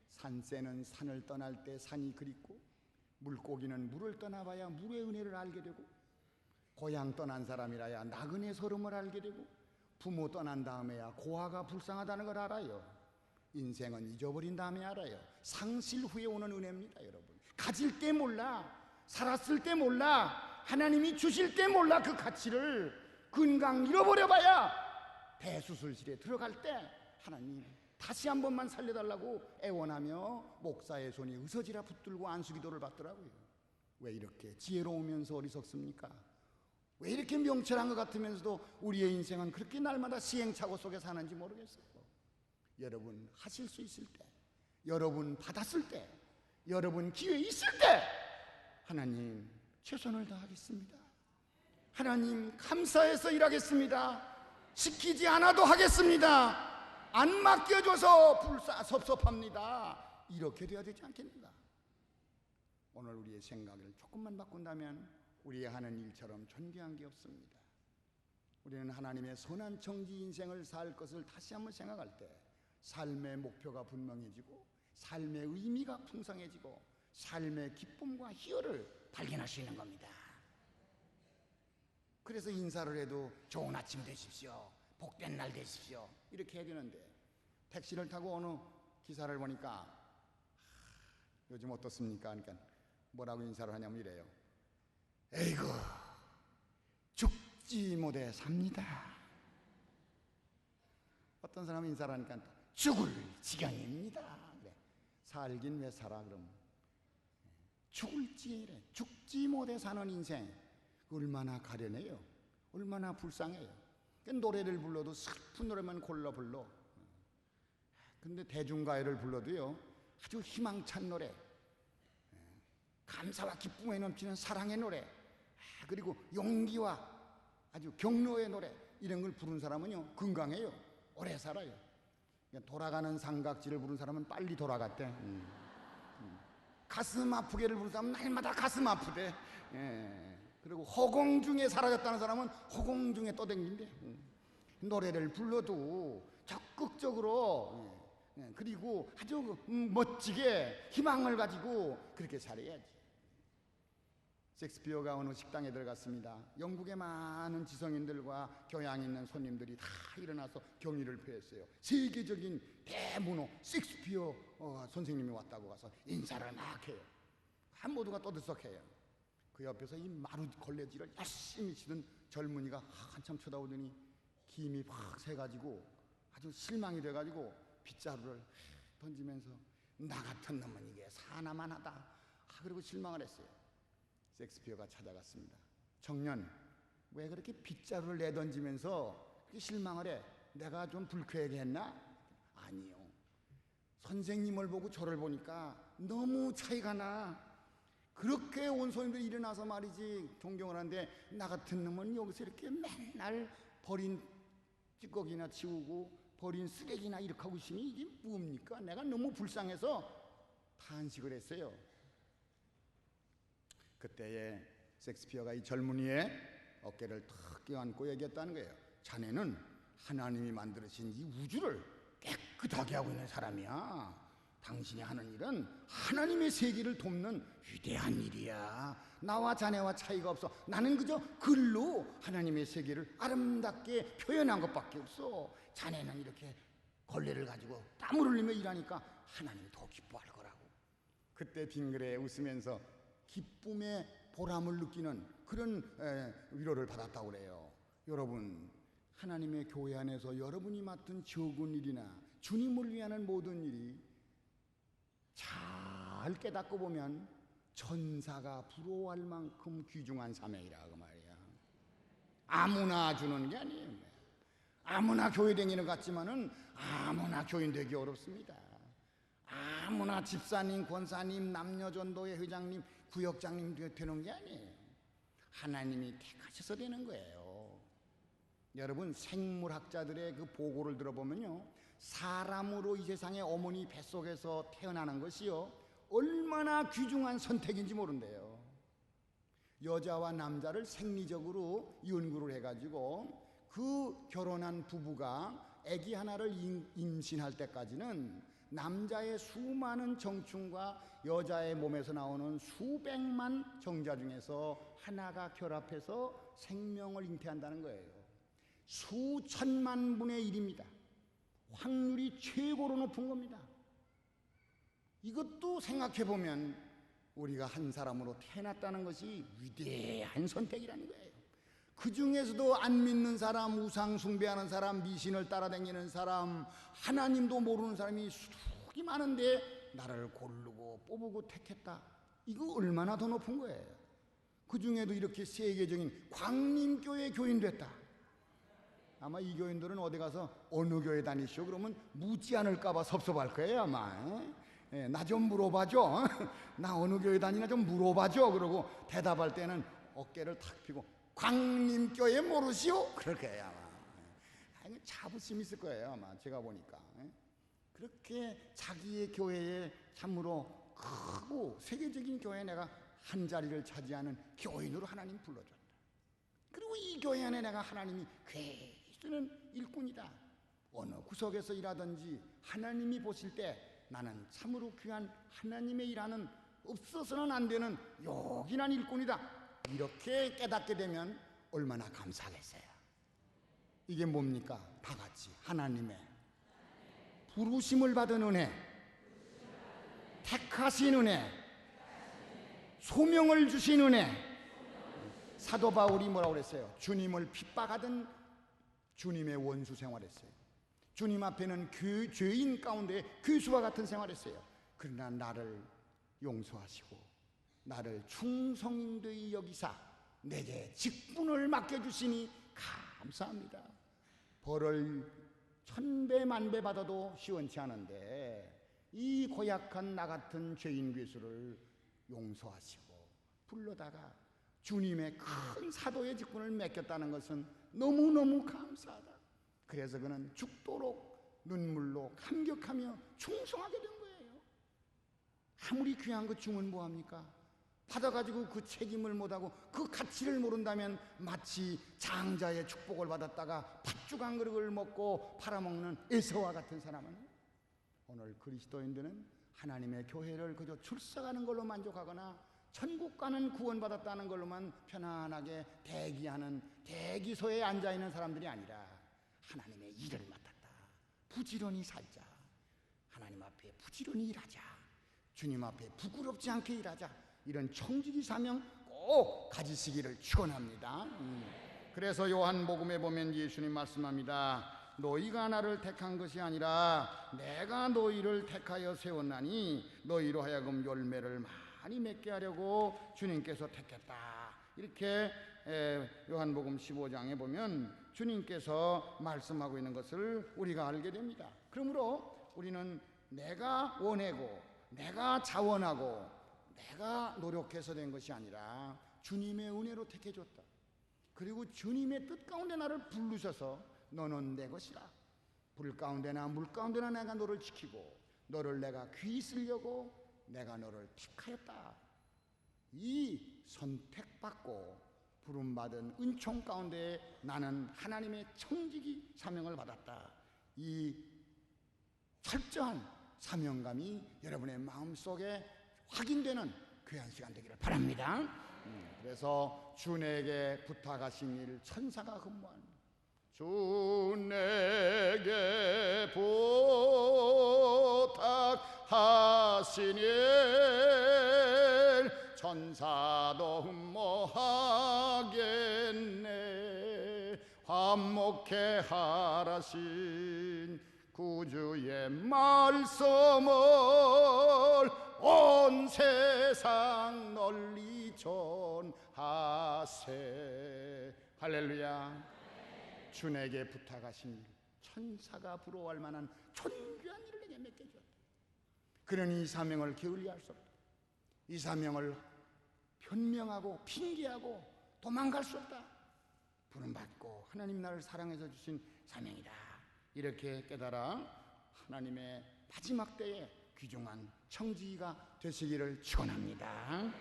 산새는 산을 떠날 때 산이 그립고, 물고기는 물을 떠나봐야 물의 은혜를 알게 되고, 고향 떠난 사람이라야 나그네 서름을 알게 되고, 부모 떠난 다음에야 고아가 불쌍하다는 걸 알아요. 인생은 잊어버린 다음에 알아요. 상실 후에 오는 은혜입니다, 여러분. 가질 때 몰라, 살았을 때 몰라, 하나님이 주실 때 몰라 그 가치를. 건강 잃어버려봐야 대수술실에 들어갈 때 하나님 다시 한 번만 살려달라고 애원하며 목사의 손이 으서지라 붙들고 안수기도를 받더라고요. 왜 이렇게 지혜로우면서 어리석습니까? 왜 이렇게 명철한 것 같으면서도 우리의 인생은 그렇게 날마다 시행착오 속에 사는지 모르겠어요. 여러분 하실 수 있을 때, 여러분 받았을 때, 여러분 기회 있을 때 하나님 최선을 다하겠습니다. 하나님 감사해서 일하겠습니다. 시키지 않아도 하겠습니다. 안 맡겨줘서 섭섭합니다. 이렇게 돼야 되지 않겠는가? 오늘 우리의 생각을 조금만 바꾼다면 우리의 하는 일처럼 존귀한 게 없습니다. 우리는 하나님의 선한 청지 인생을 살 것을 다시 한번 생각할 때 삶의 목표가 분명해지고, 삶의 의미가 풍성해지고, 삶의 기쁨과 희열을 발견할 수 있는 겁니다. 그래서 인사를 해도 좋은 아침 되십시오, 복된 날 되십시오 이렇게 해야 되는데, 택시를 타고 어느 기사를 보니까 요즘 어떻습니까? 그러니까 뭐라고 인사를 하냐면 이래요. 에이구 죽지 못해 삽니다. 어떤 사람은 인사를 하니까 죽을 지경입니다. 그래. 살긴 왜 살아 그럼? 죽을 지경이래. 죽지 못해 사는 인생 얼마나 가련해요. 얼마나 불쌍해요. 노래를 불러도 슬픈 노래만 골라 불러. 근데 대중가요를 불러도요 아주 희망찬 노래, 감사와 기쁨에 넘치는 사랑의 노래, 그리고 용기와 아주 격려의 노래, 이런 걸 부른 사람은요 건강해요. 오래 살아요. 돌아가는 삼각지를 부른 사람은 빨리 돌아갔대. 가슴 아프게를 부른 사람은 날마다 가슴 아프대. 그리고 허공 중에 사라졌다는 사람은 허공 중에 떠댕긴대. 노래를 불러도 적극적으로, 그리고 아주 멋지게 희망을 가지고 그렇게 살아야지. 셰익스피어가 어느 식당에 들어갔습니다. 영국의 많은 지성인들과 교양 있는 손님들이 다 일어나서 경의를 표했어요. 세계적인 대문호 셰익스피어 선생님이 왔다고 가서 인사를 막 해요. 모두가 떠들썩해요. 그 옆에서 이 마루 걸레질을 열심히 치던 젊은이가 한참 쳐다보더니 김이 확 새가지고 아주 실망이 돼가지고 빗자루를 던지면서 나 같은 놈은 이게 사나만 하다. 그리고 실망을 했어요. 셰익스피어가 찾아갔습니다. 청년, 왜 그렇게 빗자루를 내던지면서 그렇게 실망을 해? 내가 좀 불쾌하게 했나? 아니요. 선생님을 보고 저를 보니까 너무 차이가 나. 그렇게 온 손님들이 일어나서 말이지 존경을 하는데, 나 같은 놈은 여기서 이렇게 맨날 버린 찌꺼기나 치우고 버린 쓰레기나 이렇게 하고 있으니 이게 뭡니까? 내가 너무 불쌍해서 탄식을 했어요. 그때에 셰익스피어가 이 젊은이의 어깨를 탁 껴안고 얘기했다는 거예요. 자네는 하나님이 만드신 이 우주를 깨끗하게 하고 있는 사람이야. 당신이 하는 일은 하나님의 세계를 돕는 위대한 일이야. 나와 자네와 차이가 없어. 나는 그저 글로 하나님의 세계를 아름답게 표현한 것밖에 없어. 자네는 이렇게 걸레를 가지고 땀을 흘리며 일하니까 하나님이 더 기뻐할 거라고. 그때 빙그레 웃으면서 기쁨의 보람을 느끼는 그런 위로를 받았다고 그래요. 여러분, 하나님의 교회 안에서 여러분이 맡은 적은 일이나 주님을 위하는 모든 일이 잘 깨닫고 보면 천사가 부러워할 만큼 귀중한 사명이라 그 말이야. 아무나 주는 게 아니에요. 아무나 교회 다니는 것 같지만은 아무나 교인 되기 어렵습니다. 아무나 집사님, 권사님, 남녀전도회 회장님, 구역장님 되는 게 아니에요. 하나님이 택하셔서 되는 거예요. 여러분, 생물학자들의 그 보고를 들어보면요, 사람으로 이 세상에 어머니 뱃속에서 태어나는 것이요 얼마나 귀중한 선택인지 모른대요. 여자와 남자를 생리적으로 연구를 해가지고 그 결혼한 부부가 아기 하나를 임신할 때까지는 남자의 수많은 정충과 여자의 몸에서 나오는 수백만 정자 중에서 하나가 결합해서 생명을 잉태한다는 거예요. 수천만 분의 1입니다. 확률이 최고로 높은 겁니다. 이것도 생각해보면 우리가 한 사람으로 태어났다는 것이 위대한 선택이라는 거예요. 그 중에서도 안 믿는 사람, 우상 숭배하는 사람, 미신을 따라다니는 사람, 하나님도 모르는 사람이 수두룩이 많은데 나를 고르고 뽑고 택했다. 이거 얼마나 더 높은 거예요. 그 중에도 이렇게 세계적인 광림교회 교인 됐다. 아마 이 교인들은 어디 가서 어느 교회 다니시오? 그러면 묻지 않을까 봐 섭섭할 거예요 아마. 나 좀 물어봐줘. 나 어느 교회 다니나 좀 물어봐줘. 그러고 대답할 때는 어깨를 탁 펴고 광림교회 모르시오? 그럴 거예요 아마. 자부심 있을 거예요 아마 제가 보니까. 그렇게 자기의 교회에 참으로 크고 세계적인 교회에 내가 한 자리를 차지하는 교인으로 하나님 불러줬다. 그리고 이 교회 안에 내가 하나님이 계시는 일꾼이다. 어느 구석에서 일하든지 하나님이 보실 때 나는 참으로 귀한 하나님의 일하는 없어서는 안 되는 요긴한 일꾼이다. 이렇게 깨닫게 되면 얼마나 감사하겠어요. 이게 뭡니까? 다 같이 하나님의 부르심을 받은 은혜, 택하신 은혜, 소명을 주신 은혜. 사도 바울이 뭐라고 그랬어요? 주님을 핍박하던 주님의 원수 생활했어요. 주님 앞에는 죄인 가운데 괴수와 같은 생활했어요. 그러나 나를 용서하시고 나를 충성인되이 여기사 내게 직분을 맡겨주시니 감사합니다. 벌을 1000배 만배 받아도 시원치 않은데 이 고약한 나 같은 죄인 괴수를 용서하시고 불러다가 주님의 큰 사도의 직분을 맡겼다는 것은 너무너무 감사하다. 그래서 그는 죽도록 눈물로 감격하며 충성하게 된 거예요. 아무리 귀한 것 주면 뭐합니까? 받아가지고 그 책임을 못하고 그 가치를 모른다면 마치 장자의 축복을 받았다가 팥죽한 그릇을 먹고 팔아먹는 에서와 같은 사람은 오늘 그리스도인들은 하나님의 교회를 그저 출석하는 걸로 만족하거나 천국 가는 구원받았다는 걸로만 편안하게 대기하는 대기소에 앉아있는 사람들이 아니라 하나님의 일을 맡았다. 부지런히 살자. 하나님 앞에 부지런히 일하자. 주님 앞에 부끄럽지 않게 일하자. 이런 청지기 사명 꼭 가지시기를 축원합니다. 그래서 요한복음에 보면 예수님 말씀합니다. 너희가 나를 택한 것이 아니라 내가 너희를 택하여 세웠나니 너희로 하여금 열매를 많이 맺게 하려고 주님께서 택했다. 이렇게 요한복음 15장에 보면 주님께서 말씀하고 있는 것을 우리가 알게 됩니다. 그러므로 우리는 내가 원하고 내가 자원하고 내가 노력해서 된 것이 아니라 주님의 은혜로 택해줬다. 그리고 주님의 뜻 가운데 나를 부르셔서 너는 내 것이라. 불 가운데나 물 가운데나 내가 너를 지키고 너를 내가 귀히 쓰려고 내가 너를 택하였다. 이 선택받고 부름받은 은총 가운데 나는 하나님의 청지기 사명을 받았다. 이 철저한 사명감이 여러분의 마음속에 확인되는 귀한 시간 되기를 바랍니다. 그래서 주 내게 부탁하신 일 천사가 근무한 주 내게 부탁하신 일 천사도 흠모하겠네. 화목해 하라신 구주의 말씀을 온 세상 널리 전하세. 할렐루야. 주 내게 부탁하신 일 천사가 부러워할 만한 존귀한 일을 내게 맡겨주었다. 그러니 이 사명을 게을리할 수 없다. 이 사명을 변명하고 핑계하고 도망갈 수 없다. 부름받고 하나님 나를 사랑해서 주신 사명이다. 이렇게 깨달아 하나님의 마지막 때에 귀중한 청지기가 되시기를 축원합니다.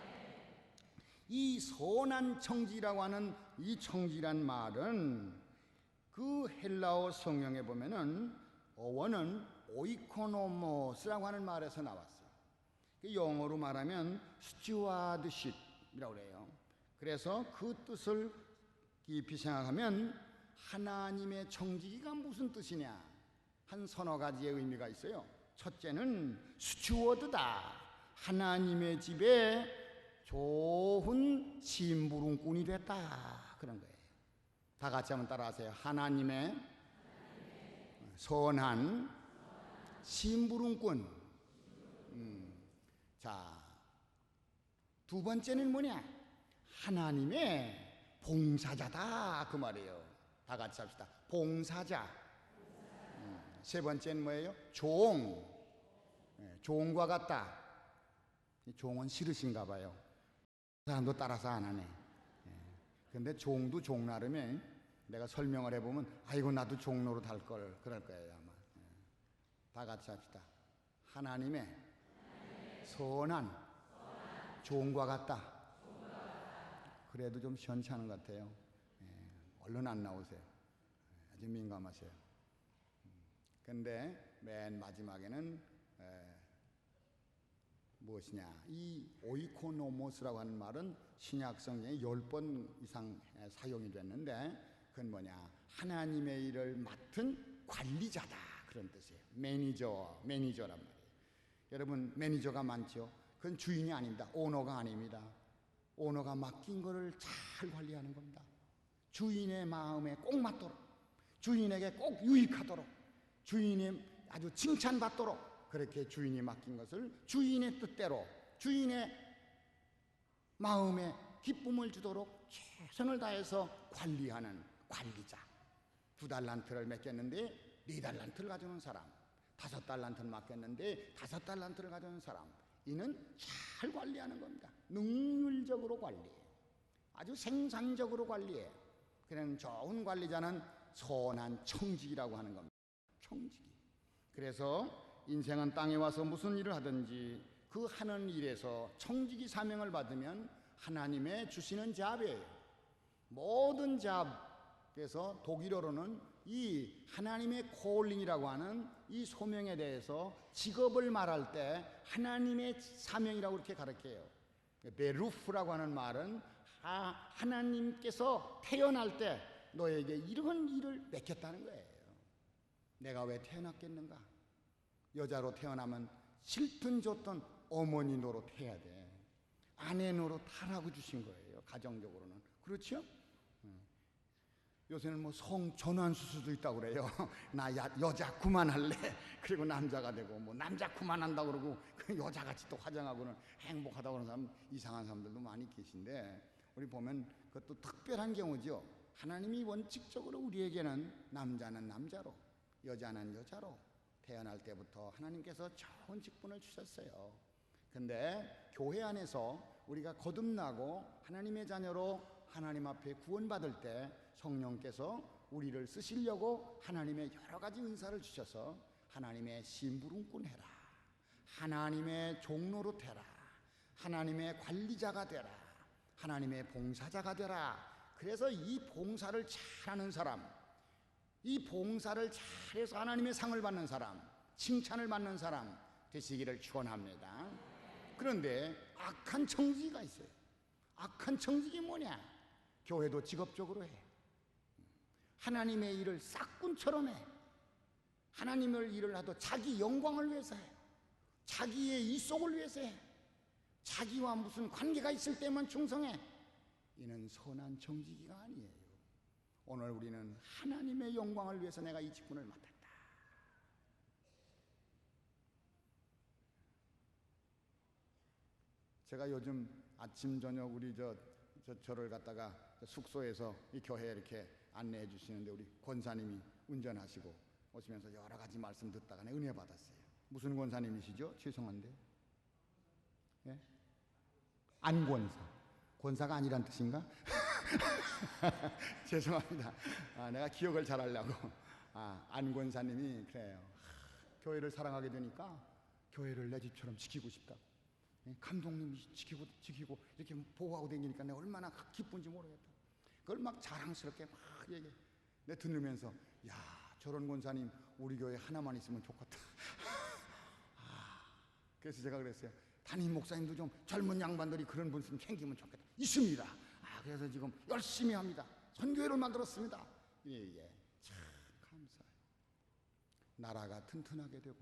이 선한 청지라고 하는 이 청지란 말은 그 헬라어 성경에 보면은 어원은 오이코노모스라고 하는 말에서 나왔어요. 영어로 말하면 스튜어드십이라고 그래요. 그래서 그 뜻을 깊이 생각하면 하나님의 청지기가 무슨 뜻이냐? 한 서너 가지의 의미가 있어요. 첫째는 스튜어드다. 하나님의 집에 좋은 심부름꾼이 됐다. 그런 거예요. 다 같이 한번 따라하세요. 하나님의 선한 심부름꾼. 자, 두 번째는 뭐냐? 하나님의 봉사자다. 그 말이에요. 다 같이 합시다. 봉사자. 세 번째는 뭐예요? 종. 종과 같다. 종은 싫으신가 봐요. 사람도 따라서 안 하네. 근데 종도 종 나름에 내가 설명을 해보면 아이고 나도 종로로 달 걸 그럴 거예요 아마. 다 같이 합시다. 하나님의 선한 종과 같다. 그래도 좀 시원찮은 것 같아요. 얼른 안 나오세요. 아주 민감하세요. 근데 맨 마지막에는 무엇이냐? 이 오이코노모스라고 하는 말은 신약 성경에 10번 이상 사용이 됐는데 그건 뭐냐? 하나님의 일을 맡은 관리자다 그런 뜻이에요. 매니저란 말이에요. 여러분 매니저가 많죠? 그건 주인이 아닙니다. 오너가 아닙니다. 오너가 맡긴 거를 잘 관리하는 겁니다. 주인의 마음에 꼭 맞도록, 주인에게 꼭 유익하도록, 주인이 아주 칭찬받도록 그렇게 주인이 맡긴 것을 주인의 뜻대로 주인의 마음에 기쁨을 주도록 최선을 다해서 관리하는 관리자. 2달란트를 맡겼는데 4달란트를 가져오는 사람, 5달란트를 맡겼는데 5달란트를 가져오는 사람, 이는 잘 관리하는 겁니다. 능률적으로 관리해요. 아주 생산적으로 관리해요. 그런 좋은 관리자는 선한 청지기라고 하는 겁니다. 청지기. 그래서 인생은 땅에 와서 무슨 일을 하든지 그 하는 일에서 청지기 사명을 받으면 하나님의 주시는 잡이에요. 모든 잡에서 독일어로는 이 하나님의 콜링이라고 하는 이 소명에 대해서 직업을 말할 때 하나님의 사명이라고 이렇게 가르쳐요. 베루프라고 하는 말은 하나님께서 태어날 때 너에게 이런 일을 맡겼다는 거예요. 내가 왜 태어났겠는가? 여자로 태어나면 싫든 좋든 어머니 노릇 해야 돼. 아내 노릇 하라고 주신 거예요. 가정적으로는. 그렇죠? 요새는 뭐 성전환 수술도 있다고 그래요. 나 여자 그만할래. 그리고 남자가 되고 뭐 남자 그만한다고 그러고 그 여자같이 또 화장하고는 행복하다고 그러는 사람, 이상한 사람들도 많이 계신데 우리 보면 그것도 특별한 경우죠. 하나님이 원칙적으로 우리에게는 남자는 남자로 여자는 여자로 태어날 때부터 하나님께서 좋은 직분을 주셨어요. 근데 교회 안에서 우리가 거듭나고 하나님의 자녀로 하나님 앞에 구원받을 때 성령께서 우리를 쓰시려고 하나님의 여러 가지 은사를 주셔서 하나님의 심부름꾼 해라, 하나님의 종로로 되라, 하나님의 관리자가 되라, 하나님의 봉사자가 되라. 그래서 이 봉사를 잘하는 사람, 이 봉사를 잘해서 하나님의 상을 받는 사람, 칭찬을 받는 사람 되시기를 축원합니다. 그런데 악한 청지기가 있어요. 악한 청지기 뭐냐? 교회도 직업적으로 해. 하나님의 일을 싹꾼처럼 해. 하나님의 일을 하도 자기 영광을 위해서 해. 자기의 이속을 위해서 해. 자기와 무슨 관계가 있을 때만 충성해. 이는 선한 청지기가 아니에요. 오늘 우리는 하나님의 영광을 위해서 내가 이 직분을 맡았다. 제가 요즘 아침 저녁 우리 저를 갖다가 숙소에서 이 교회에 이렇게 안내해 주시는데 우리 권사님이 운전하시고 오시면서 여러 가지 말씀 듣다가 내가 은혜 받았어요. 무슨 권사님이시죠? 죄송한데. 예? 안권사. 권사가 아니란 뜻인가? 죄송합니다. 내가 기억을 잘하려고. 안권사님이 그래요. 교회를 사랑하게 되니까 교회를 내 집처럼 지키고 싶다고. 감독님이 지키고 이렇게 보호하고 다니니까 내가 얼마나 기쁜지 모르겠다. 그걸 막 자랑스럽게 막 얘기해. 내가 들으면서 야, 저런 권사님 우리 교회 하나만 있으면 좋겠다. 그래서 제가 그랬어요. 담임 목사님도 좀 젊은 양반들이 그런 분 좀 생기면 좋겠다. 있습니다. 그래서 지금 열심히 합니다. 선교회를 만들었습니다. 예. 참 감사해요. 나라가 튼튼하게 되고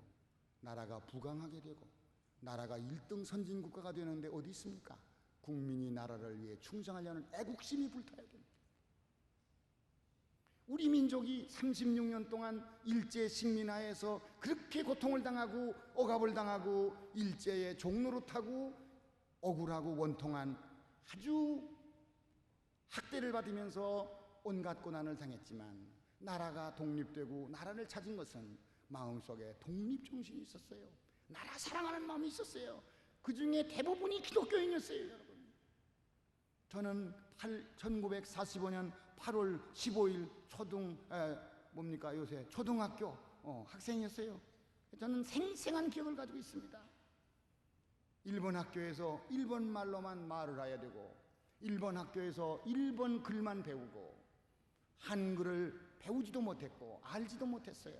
나라가 부강하게 되고 나라가 1등 선진국가가 되는데 어디 있습니까? 국민이 나라를 위해 충성하려는 애국심이 불타야 됩니다. 우리 민족이 36년 동안 일제 식민하에서 그렇게 고통을 당하고 억압을 당하고 일제의 종노릇하고 억울하고 원통한 아주 학대를 받으면서 온갖 고난을 당했지만 나라가 독립되고 나라를 찾은 것은 마음속에 독립정신이 있었어요. 나라 사랑하는 마음이 있었어요. 그 중에 대부분이 기독교인이었어요, 여러분. 저는 1945년 8월 15일 초등학교 학생이었어요. 저는 생생한 기억을 가지고 있습니다. 일본 학교에서 일본 말로만 말을 해야 되고 일본 학교에서 일본 글만 배우고 한글을 배우지도 못했고 알지도 못했어요.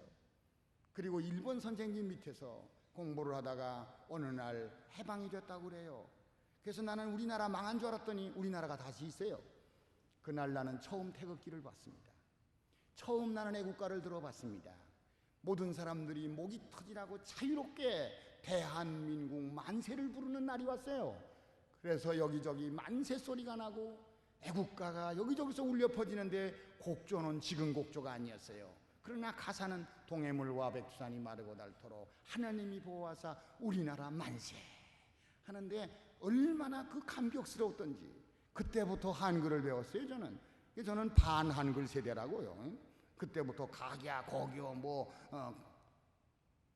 그리고 일본 선생님 밑에서 공부를 하다가 어느 날 해방이 됐다고 그래요. 그래서 나는 우리나라 망한 줄 알았더니 우리나라가 다시 있어요. 그날 나는 처음 태극기를 봤습니다. 처음 나는 애국가를 들어봤습니다. 모든 사람들이 목이 터지라고 자유롭게 대한민국 만세를 부르는 날이 왔어요. 그래서 여기저기 만세 소리가 나고 애국가가 여기저기서 울려 퍼지는데 곡조는 지금 곡조가 아니었어요. 그러나 가사는 동해물과 백두산이 마르고 닳도록 하나님이 보호하사 우리나라 만세 하는데 얼마나 그 감격스러웠던지 그때부터 한글을 배웠어요. 저는 반한글 세대라고요. 그때부터 각야 거교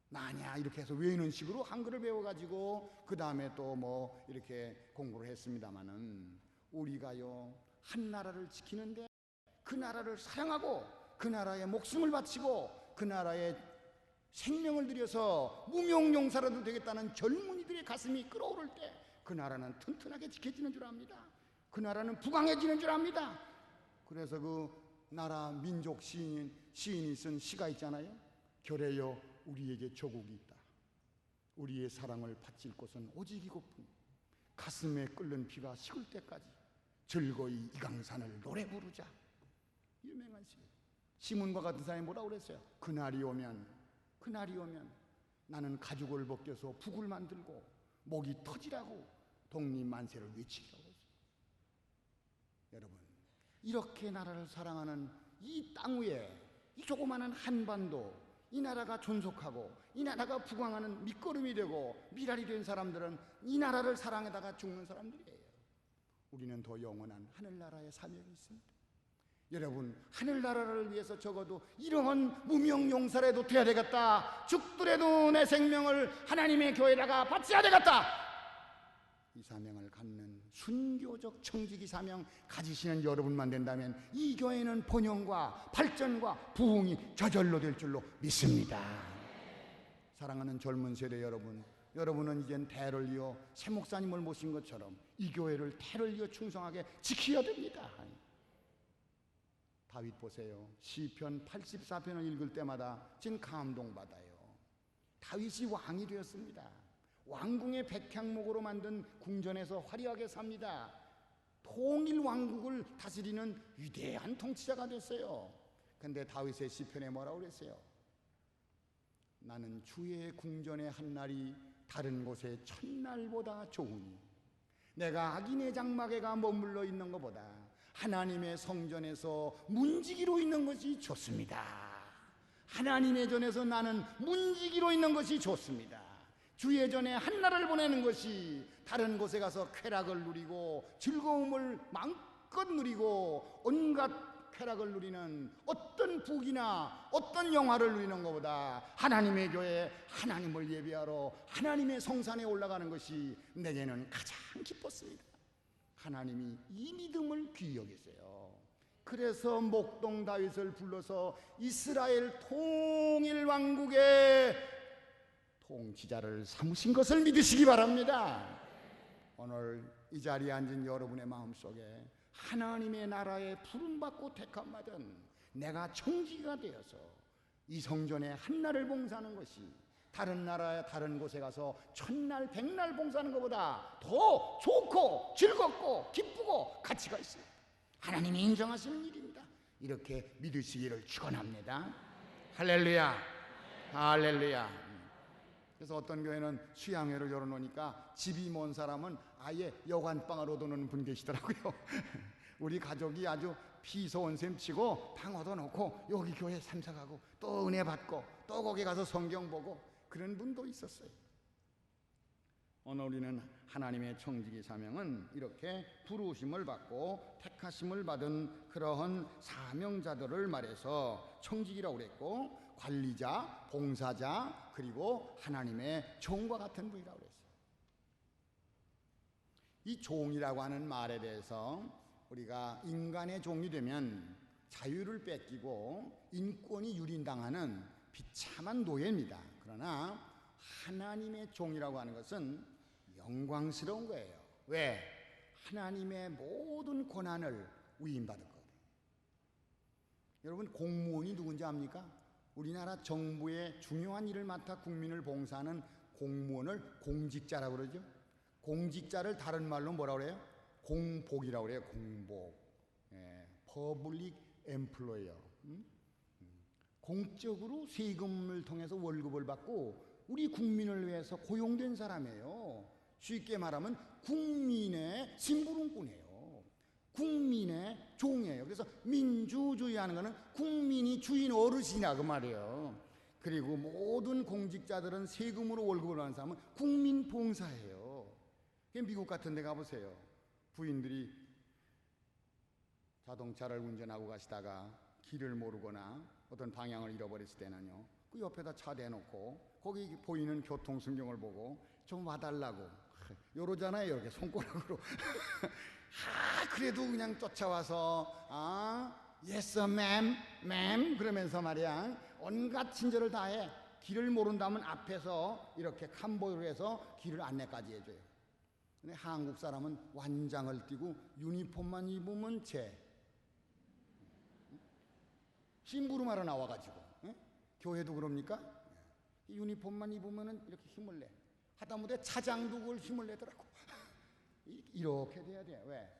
나냐 이렇게 해서 외우는 식으로 한글을 배워가지고 그 다음에 또 이렇게 공부를 했습니다마는 우리가요 한 나라를 지키는데 그 나라를 사랑하고 그 나라에 목숨을 바치고 그 나라에 생명을 들여서 무명용사라도 되겠다는 젊은이들의 가슴이 끓어오를 때 그 나라는 튼튼하게 지켜지는 줄 압니다. 그 나라는 부강해지는 줄 압니다. 그래서 그 나라 민족 시인이 쓴 시가 있잖아요. 결혜여 우리에게 조국이 있다. 우리의 사랑을 바칠 곳은 오직 이곳뿐. 가슴에 끓는 피가 식을 때까지 즐거이 이 강산을 노래 부르자. 유명한 시. 시문과 같은 사람이 뭐라고 그랬어요? 그날이 오면 나는 가죽을 벗겨서 북을 만들고 목이 터지라고 독립만세를 외치라고 했어요. 여러분, 이렇게 나라를 사랑하는 이 땅 위에 이 조그마한 한반도, 이 나라가 존속하고 이 나라가 부강하는 밑거름이 되고 미랄이 된 사람들은 이 나라를 사랑하다가 죽는 사람들이에요. 우리는 더 영원한 하늘나라의 사명이 있습니다. 여러분, 하늘나라를 위해서 적어도 이러한 무명용사라도 돼야 되겠다. 죽더라도 내 생명을 하나님의 교회에다가 바쳐야 되겠다. 이 사명을 갖는 순교적 청지기 사명 가지시는 여러분만 된다면 이 교회는 번영과 발전과 부흥이 저절로 될 줄로 믿습니다. 사랑하는 젊은 세대 여러분은 이젠 대를 이어 새 목사님을 모신 것처럼 이 교회를 대를 이어 충성하게 지켜야 됩니다. 다윗 보세요. 시편 84편을 읽을 때마다 진 감동받아요. 다윗이 왕이 되었습니다. 왕궁의 백향목으로 만든 궁전에서 화려하게 삽니다. 통일 왕국을 다스리는 위대한 통치자가 됐어요. 근데 다윗의 시편에 뭐라고 그랬어요? 나는 주의 궁전의 한날이 다른 곳의 첫날보다 좋으니 내가 악인의 장막에가 머물러 있는 것보다 하나님의 성전에서 문지기로 있는 것이 좋습니다. 하나님의 전에서 나는 문지기로 있는 것이 좋습니다. 주의 전에 한날을 보내는 것이 다른 곳에 가서 쾌락을 누리고 즐거움을 마음껏 누리고 온갖 쾌락을 누리는 어떤 북이나 어떤 영화를 누리는 것보다 하나님의 교회에 하나님을 예배하러 하나님의 성산에 올라가는 것이 내게는 가장 기뻤습니다. 하나님이 이 믿음을 귀히 여겼어요. 그래서 목동 다윗을 불러서 이스라엘 통일 왕국의 통치자를 삼으신 것을 믿으시기 바랍니다. 오늘 이 자리에 앉은 여러분의 마음속에 하나님의 나라에 부름받고 택함받은 내가 청지기가 되어서 이 성전에 한날을 봉사하는 것이 다른 나라에 다른 곳에 가서 천날 백날 봉사하는 것보다 더 좋고 즐겁고 기쁘고 가치가 있어요. 하나님이 인정하시는 일입니다. 이렇게 믿으시기를 축원합니다. 할렐루야, 할렐루야. 그래서 어떤 교회는 수양회를 열어놓으니까 집이 먼 사람은 아예 여관방을 얻어놓는 분 계시더라고요. 우리 가족이 아주 피소온 셈 치고 방 얻어놓고 여기 교회 참석하고 또 은혜 받고 또 거기 가서 성경 보고 그런 분도 있었어요. 오늘 우리는 하나님의 청지기 사명은 이렇게 부르심을 받고 택하심을 받은 그러한 사명자들을 말해서 청지기라고 그랬고, 관리자, 봉사자, 그리고 하나님의 종과 같은 분이라고 그랬어요. 이 종이라고 하는 말에 대해서 우리가 인간의 종이 되면 자유를 뺏기고 인권이 유린당하는 비참한 노예입니다. 그러나 하나님의 종이라고 하는 것은 영광스러운 거예요. 왜? 하나님의 모든 권한을 위임받을 거거든요. 여러분, 공무원이 누군지 압니까? 우리나라 정부의 중요한 일을 맡아 국민을 봉사하는 공무원을 공직자라고 그러죠. 공직자를 다른 말로 뭐라고 그래요? 공복이라고 그래요. 공복. Public Employer. 공적으로 세금을 통해서 월급을 받고 우리 국민을 위해서 고용된 사람이에요. 쉽게 말하면 국민의 심부름꾼이에요. 국민의 종이에요. 그래서 민주주의 하는 거는 국민이 주인 어르신이야 그 말이에요. 그리고 모든 공직자들은 세금으로 월급을 받는 사람은 국민 봉사예요. 미국 같은 데 가보세요. 부인들이 자동차를 운전하고 가시다가 길을 모르거나 어떤 방향을 잃어버렸을 때는요, 그 옆에다 차 대놓고 거기 보이는 교통순경을 보고 좀 와달라고 요러잖아요. 이렇게 손가락으로. 그래도 그냥 쫓아와서 yes ma'am, ma'am 그러면서 말이야 온갖 친절을 다해 길을 모른다면 앞에서 이렇게 캄보이로 해서 길을 안내까지 해줘요. 근데 한국 사람은 완장을 띠고 유니폼만 입으면 심부름하러 나와가지고 교회도 그럽니까? 유니폼만 입으면 이렇게 힘을 내. 하다못해 차장도 그걸 힘을 내더라고. 이렇게 돼야 돼. 왜?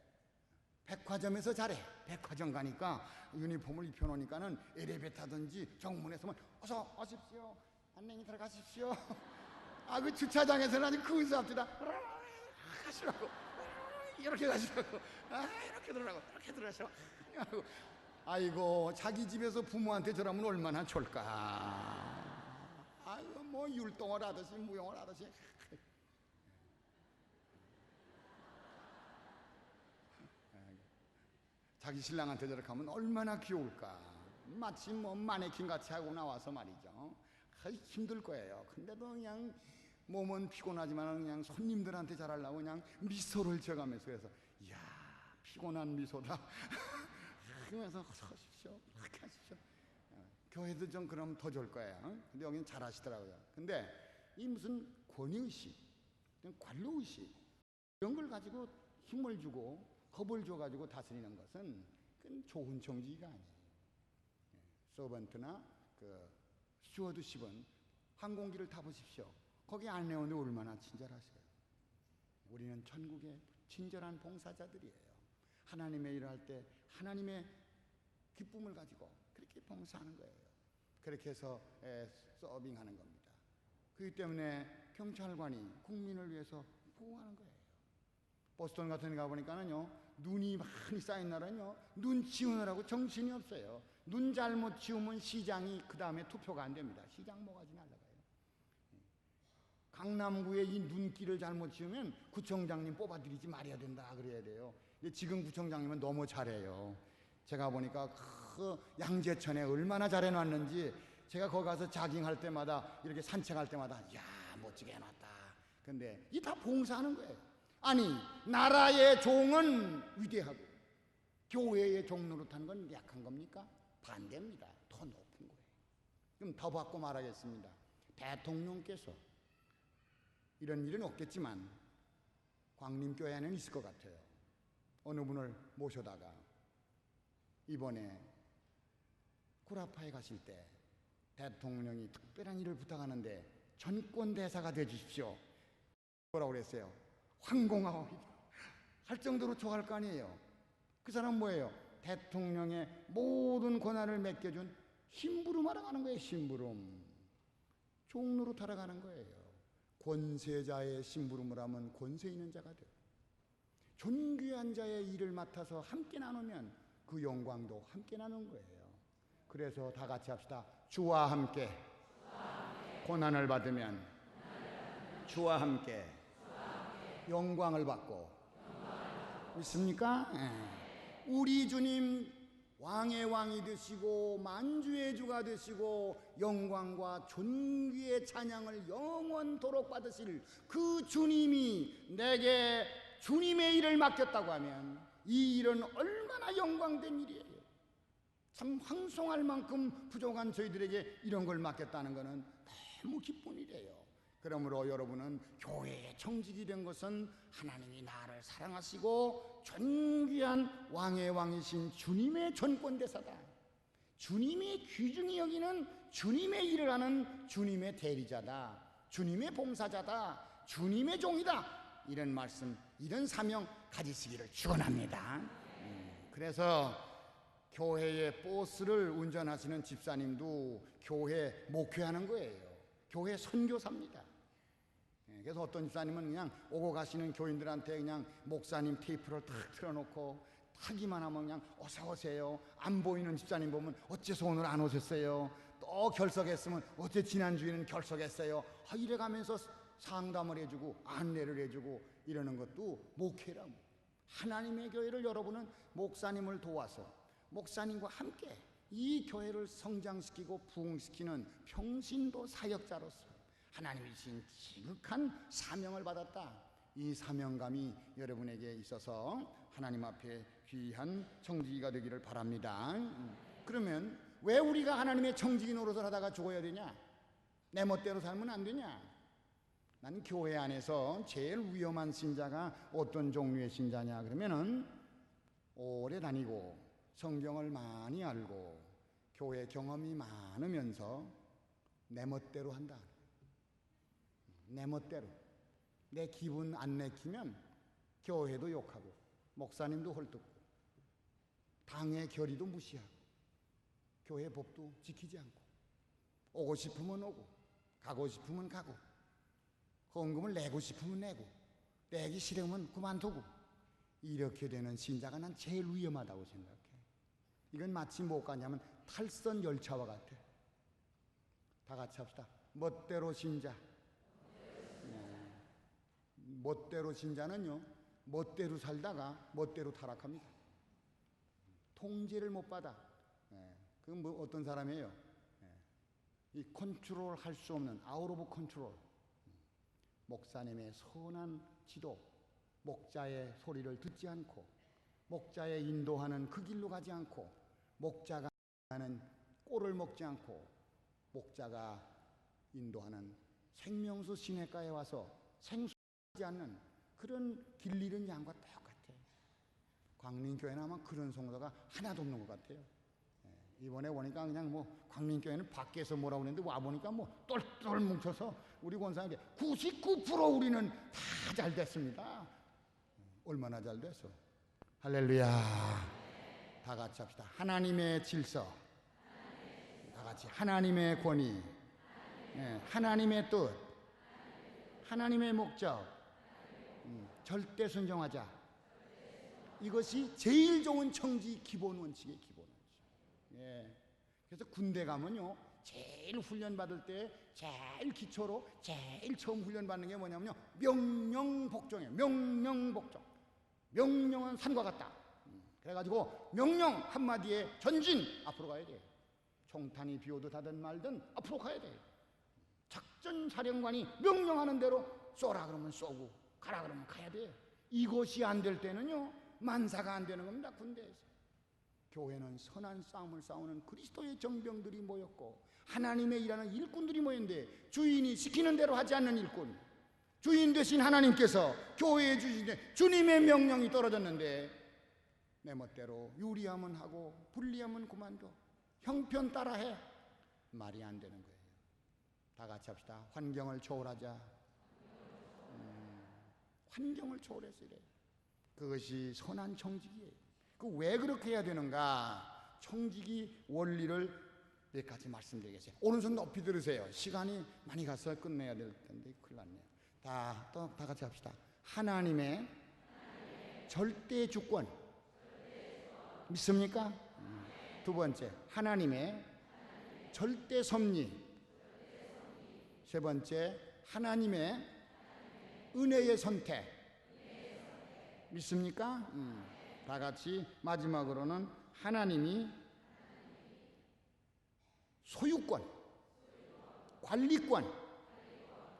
백화점에서 잘해. 백화점 가니까 유니폼을 입혀놓으니까는 엘리베이터 타든지 정문에서만 어서 오십시오. 안녕히 들어가십시오. 그 주차장에서는 아주 큰 사람들다 가시라고. 이렇게 가시라고. 이렇게 들어가고 이렇게 들어가시라고. 아이고, 자기 집에서 부모한테 저러면 얼마나 좋을까. 아이고, 뭐 율동을 하듯이 무용을 하듯이. 자기 신랑한테 저렇게 하면 얼마나 귀여울까. 마치 뭐 마네킹 같이 하고 나와서 말이죠. 힘들 거예요. 근데도 그냥 몸은 피곤하지만 그냥 손님들한테 잘하려고 그냥 미소를 지어가면서 그래서 이야, 피곤한 미소다. 그러면서 서십시오. 이렇게 하십시오. 교회도 좀 그럼 더 좋을 거예요. 근데 여기는 잘하시더라고요. 근데 이 무슨 권위의식, 관료의식 이런 걸 가지고 힘을 주고 겁을 줘가지고 다스리는 것은 그건 좋은 정치가 아니에요. 서번트나 스튜어드십은 항공기를 타보십시오. 거기 안내원이 얼마나 친절하세요. 우리는 천국의 친절한 봉사자들이에요. 하나님의 일을 할 때 하나님의 기쁨을 가지고 그렇게 봉사하는 거예요. 그렇게 해서 서빙하는 겁니다. 그렇기 때문에 경찰관이 국민을 위해서 보호하는 거예요. 보스턴 같은 데 가보니까는요, 눈이 많이 쌓인 나라는요, 눈 치우느라고 정신이 없어요. 눈 잘못 치우면 시장이 그 다음에 투표가 안 됩니다. 시장 뭐가지 날라가요. 강남구에 이 눈길을 잘못 치우면 구청장님 뽑아드리지 말아야 된다 그래야 돼요. 근데 지금 구청장님은 너무 잘해요. 제가 보니까 그 양재천에 얼마나 잘해놨는지, 제가 거기 가서 자깅할 때마다 이렇게 산책할 때마다 이야 멋지게 해놨다. 근데 이 다 봉사하는 거예요. 아니, 나라의 종은 위대하고 교회의 종 노릇하는 건 약한 겁니까? 반대입니다. 더 높은 거예요. 그럼 더 받고 말하겠습니다. 대통령께서 이런 일은 없겠지만 광림교회에는 있을 것 같아요. 어느 분을 모셔다가 이번에 구라파에 가실 때 대통령이 특별한 일을 부탁하는데 전권대사가 되주십시오. 뭐라고 그랬어요? 황공하오 할 정도로 좋아할 거 아니에요. 그 사람은 뭐예요? 대통령의 모든 권한을 맡겨준 심부름 하러 가는 거예요. 심부름. 종로로 타러가는 거예요. 권세자의 심부름을 하면 권세 있는 자가 돼요. 존귀한 자의 일을 맡아서 함께 나누면 그 영광도 함께 나누는 거예요. 그래서 다 같이 합시다. 주와 함께 고난을 받으면 주와 함께 영광을 받고. 믿습니까? 우리 주님 왕의 왕이 되시고 만주의 주가 되시고 영광과 존귀의 찬양을 영원토록 받으실 그 주님이 내게 주님의 일을 맡겼다고 하면 이 일은 얼마나 영광된 일이에요. 참 황송할 만큼 부족한 저희들에게 이런 걸 맡겼다는 것은 너무 기쁜 일이에요. 그러므로 여러분은 교회에 청직이 된 것은 하나님이 나를 사랑하시고 존귀한 왕의 왕이신 주님의 전권대사다. 주님이 귀중히 여기는 주님의 일을 하는 주님의 대리자다. 주님의 봉사자다. 주님의 종이다. 이런 말씀, 이런 사명 가지시기를 축원합니다. 그래서 교회의 버스를 운전하시는 집사님도 교회 목회하는 거예요. 교회 선교사입니다. 그래서 어떤 집사님은 그냥 오고 가시는 교인들한테 그냥 목사님 테이프를 탁 틀어놓고 타기만 하면 그냥 어서 오세요. 안 보이는 집사님 보면 어째서 오늘 안 오셨어요? 또 결석했으면 어째 지난주에는 결석했어요? 이래가면서 상담을 해주고 안내를 해주고 이러는 것도 목회라고. 하나님의 교회를 여러분은 목사님을 도와서 목사님과 함께 이 교회를 성장시키고 부흥시키는 평신도 사역자로서 하나님이 주신 지극한 사명을 받았다. 이 사명감이 여러분에게 있어서 하나님 앞에 귀한 청지기가 되기를 바랍니다. 그러면 왜 우리가 하나님의 청지기 노릇을 하다가 죽어야 되냐? 내 멋대로 살면 안 되냐? 난 교회 안에서 제일 위험한 신자가 어떤 종류의 신자냐 그러면은 오래 다니고 성경을 많이 알고 교회 경험이 많으면서 내 멋대로 한다. 내 멋대로. 내 기분 안 내키면 교회도 욕하고 목사님도 헐뜯고 당의 결의도 무시하고 교회 법도 지키지 않고 오고 싶으면 오고 가고 싶으면 가고 헌금을 내고 싶으면 내고 내기 싫으면 그만두고 이렇게 되는 신자가 난 제일 위험하다고 생각해. 이건 마치 못 가냐면 탈선 열차와 같아. 다 같이 합시다. 멋대로 신자. 멋대로 신자는요 멋대로 살다가 멋대로 타락합니다. 통제를 못 받아. 그건 뭐 어떤 사람이에요? 이 컨트롤 할 수 없는 아웃 오브 컨트롤. 목사님의 선한 지도, 목자의 소리를 듣지 않고 목자의 인도하는 그 길로 가지 않고 목자가 하는 꼴을 먹지 않고 목자가 인도하는 생명수 시내가에 와서 생수하지 않는 그런 길 잃은 양과 똑같아. 광림교회는 아마 그런 성도가 하나도 없는 것 같아요. 이번에 보니까 그냥 뭐 광림교회는 밖에서 뭐라고 그랬는데 와보니까 뭐 똘똘 뭉쳐서 우리 권사에게 99% 우리는 다 잘 됐습니다. 얼마나 잘 됐어. 할렐루야. 다 같이 합시다. 하나님의 질서, 다 같이 하나님의 권위, 하나님의 뜻, 하나님의 목적, 절대 순종하자. 이것이 제일 좋은 청지 기본 원칙의 기본 원칙. 그래서 군대 가면요 제일 훈련 받을 때 제일 기초로 제일 처음 훈련 받는 게 뭐냐면요 명령복종이에요. 명령복종. 명령은 산과 같다. 그래가지고 명령 한마디에 전진 앞으로 가야 돼. 총탄이 비오도 다든 말든 앞으로 가야 돼. 작전 사령관이 명령하는 대로 쏘라 그러면 쏘고 가라 그러면 가야 돼. 이것이 안 될 때는요 만사가 안 되는 겁니다. 군대에서. 교회는 선한 싸움을 싸우는 그리스도의 정병들이 모였고 하나님의 일하는 일꾼들이 모였는데 주인이 시키는 대로 하지 않는 일꾼, 주인 되신 하나님께서 교회에 주신 주님의 명령이 떨어졌는데 내 멋대로 유리하면 하고 불리하면 그만둬, 형편 따라해. 말이 안 되는 거예요. 다 같이 합시다. 환경을 초월하자. 환경을 초월해서 이래. 그것이 선한 청직이에요. 그 왜 그렇게 해야 되는가? 청직이 원리를 몇 가지 말씀드리겠어요. 오른손 높이 들으세요. 시간이 많이 가서 끝내야 될 텐데 큰일 났네요. 다 같이 합시다. 하나님의 절대 주권 믿습니까? 두 번째, 하나님의 절대 섭리. 세 번째, 하나님의 은혜의 선택. 믿습니까? 다 같이 마지막으로는 하나님이 소유권, 관리권,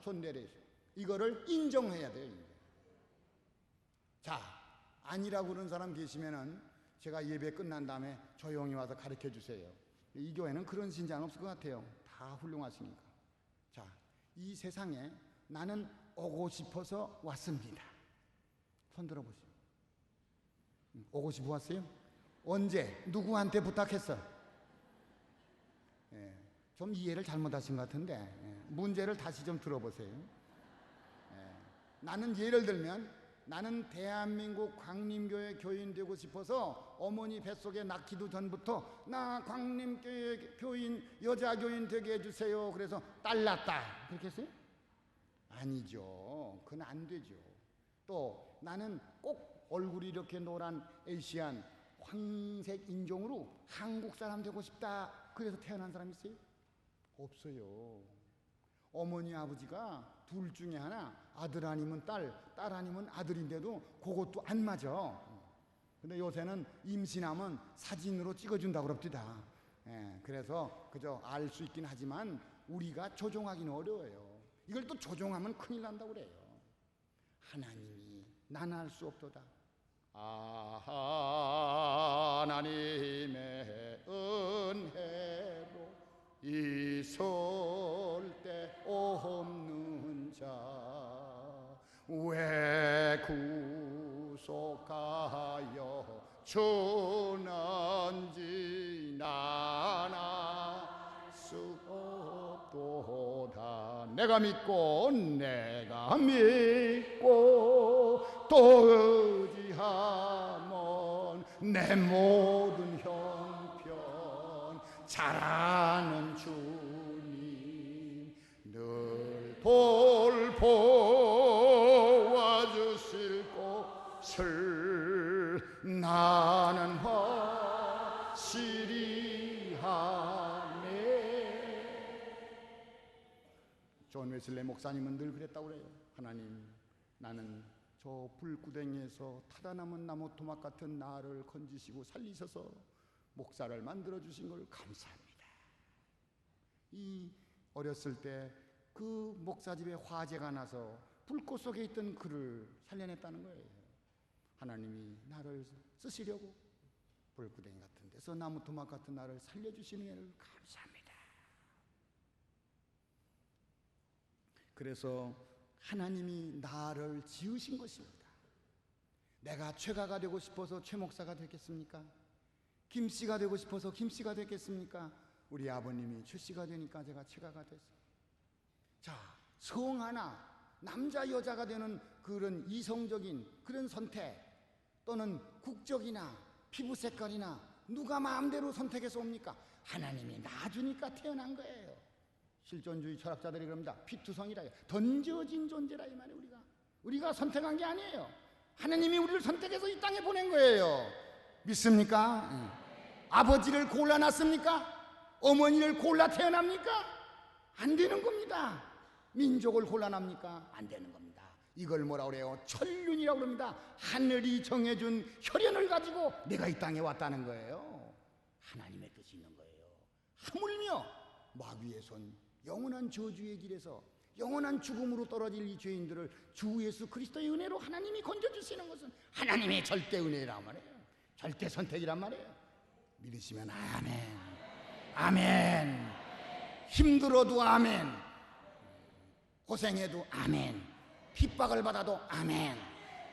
손 내려서 이거를 인정해야 돼요. 자, 아니라고 그러는 사람 계시면은 제가 예배 끝난 다음에 조용히 와서 가르쳐 주세요. 이 교회는 그런 신자는 없을 것 같아요. 다 훌륭하시니까. 자, 이 세상에 나는 오고 싶어서 왔습니다. 손 들어보시오. 오고 싶어 왔어요? 언제? 누구한테 부탁했어? 예, 좀 이해를 잘못하신 것 같은데 문제를 다시 좀 들어보세요. 나는 예를 들면 나는 대한민국 광림교회 교인 되고 싶어서 어머니 뱃속에 낳기도 전부터 나 광림교회 교인, 여자 교인 되게 해주세요. 그래서 딸 낳았다. 그렇게 했어요? 아니죠. 그건 안 되죠. 또 나는 꼭 얼굴이 이렇게 노란 에이시안 황색 인종으로 한국 사람 되고 싶다. 그래서 태어난 사람 있어요? 없어요. 어머니 아버지가 둘 중에 하나, 아들 아니면 딸, 딸 아니면 아들인데도 그것도 안 맞아. 근데 요새는 임신하면 사진으로 찍어준다고 그럽니다. 그래서 그저 알 수 있긴 하지만 우리가 조종하기는 어려워요. 이걸 또 조종하면 큰일 난다고 그래요. 하나님이 난 알 수 없도다. 하나님의 은혜로 있을 때 없는 자 왜 구속하여 주는지 난 알 수 없도다. 내가 믿고 또 의지하면 내 모든 형편 잘 아는 주님 늘 돌보아 주실 것을 나는 확실히 하네. 존 웨슬리 목사님은 늘 그랬다고 그래요. 하나님, 나는 저 불구덩이에서 타다 남은 나무 토막 같은 나를 건지시고 살리셔서 목사를 만들어 주신 걸 감사합니다. 이 어렸을 때 그 목사 집에 화재가 나서 불꽃 속에 있던 그를 살려냈다는 거예요. 하나님이 나를 쓰시려고 불구덩이 같은 데서 나무 토막 같은 나를 살려주시는 애를 감사합니다. 그래서 하나님이 나를 지으신 것입니다. 내가 최가가 되고 싶어서 최 목사가 되겠습니까? 김씨가 되고 싶어서 김씨가 되겠습니까? 우리 아버님이 최씨가 되니까 제가 최가가 됐어요. 자, 성 하나, 남자 여자가 되는 그런 이성적인 그런 선택 또는 국적이나 피부 색깔이나 누가 마음대로 선택해서 옵니까? 하나님이 낳아주니까 태어난 거예요. 실존주의 철학자들이 그럽니다. 피투성이라 해요. 던져진 존재라 이 말이에요. 우리가 선택한 게 아니에요. 하나님이 우리를 선택해서 이 땅에 보낸 거예요. 믿습니까? 아버지를 골라놨습니까? 어머니를 골라 태어납니까? 안 되는 겁니다. 민족을 골라납니까? 안 되는 겁니다. 이걸 뭐라 그래요? 천륜이라고 그럽니다. 하늘이 정해준 혈연을 가지고 내가 이 땅에 왔다는 거예요. 하나님의 뜻이 있는 거예요. 하물며 마귀의 손, 영원한 저주의 길에서 영원한 죽음으로 떨어질 이 죄인들을 주 예수 그리스도의 은혜로 하나님이 건져주시는 것은 하나님의 절대 은혜란 말이에요. 절대 선택이란 말이에요. 믿으시면 아멘. 아멘. 힘들어도 아멘. 고생해도 아멘. 핍박을 받아도 아멘.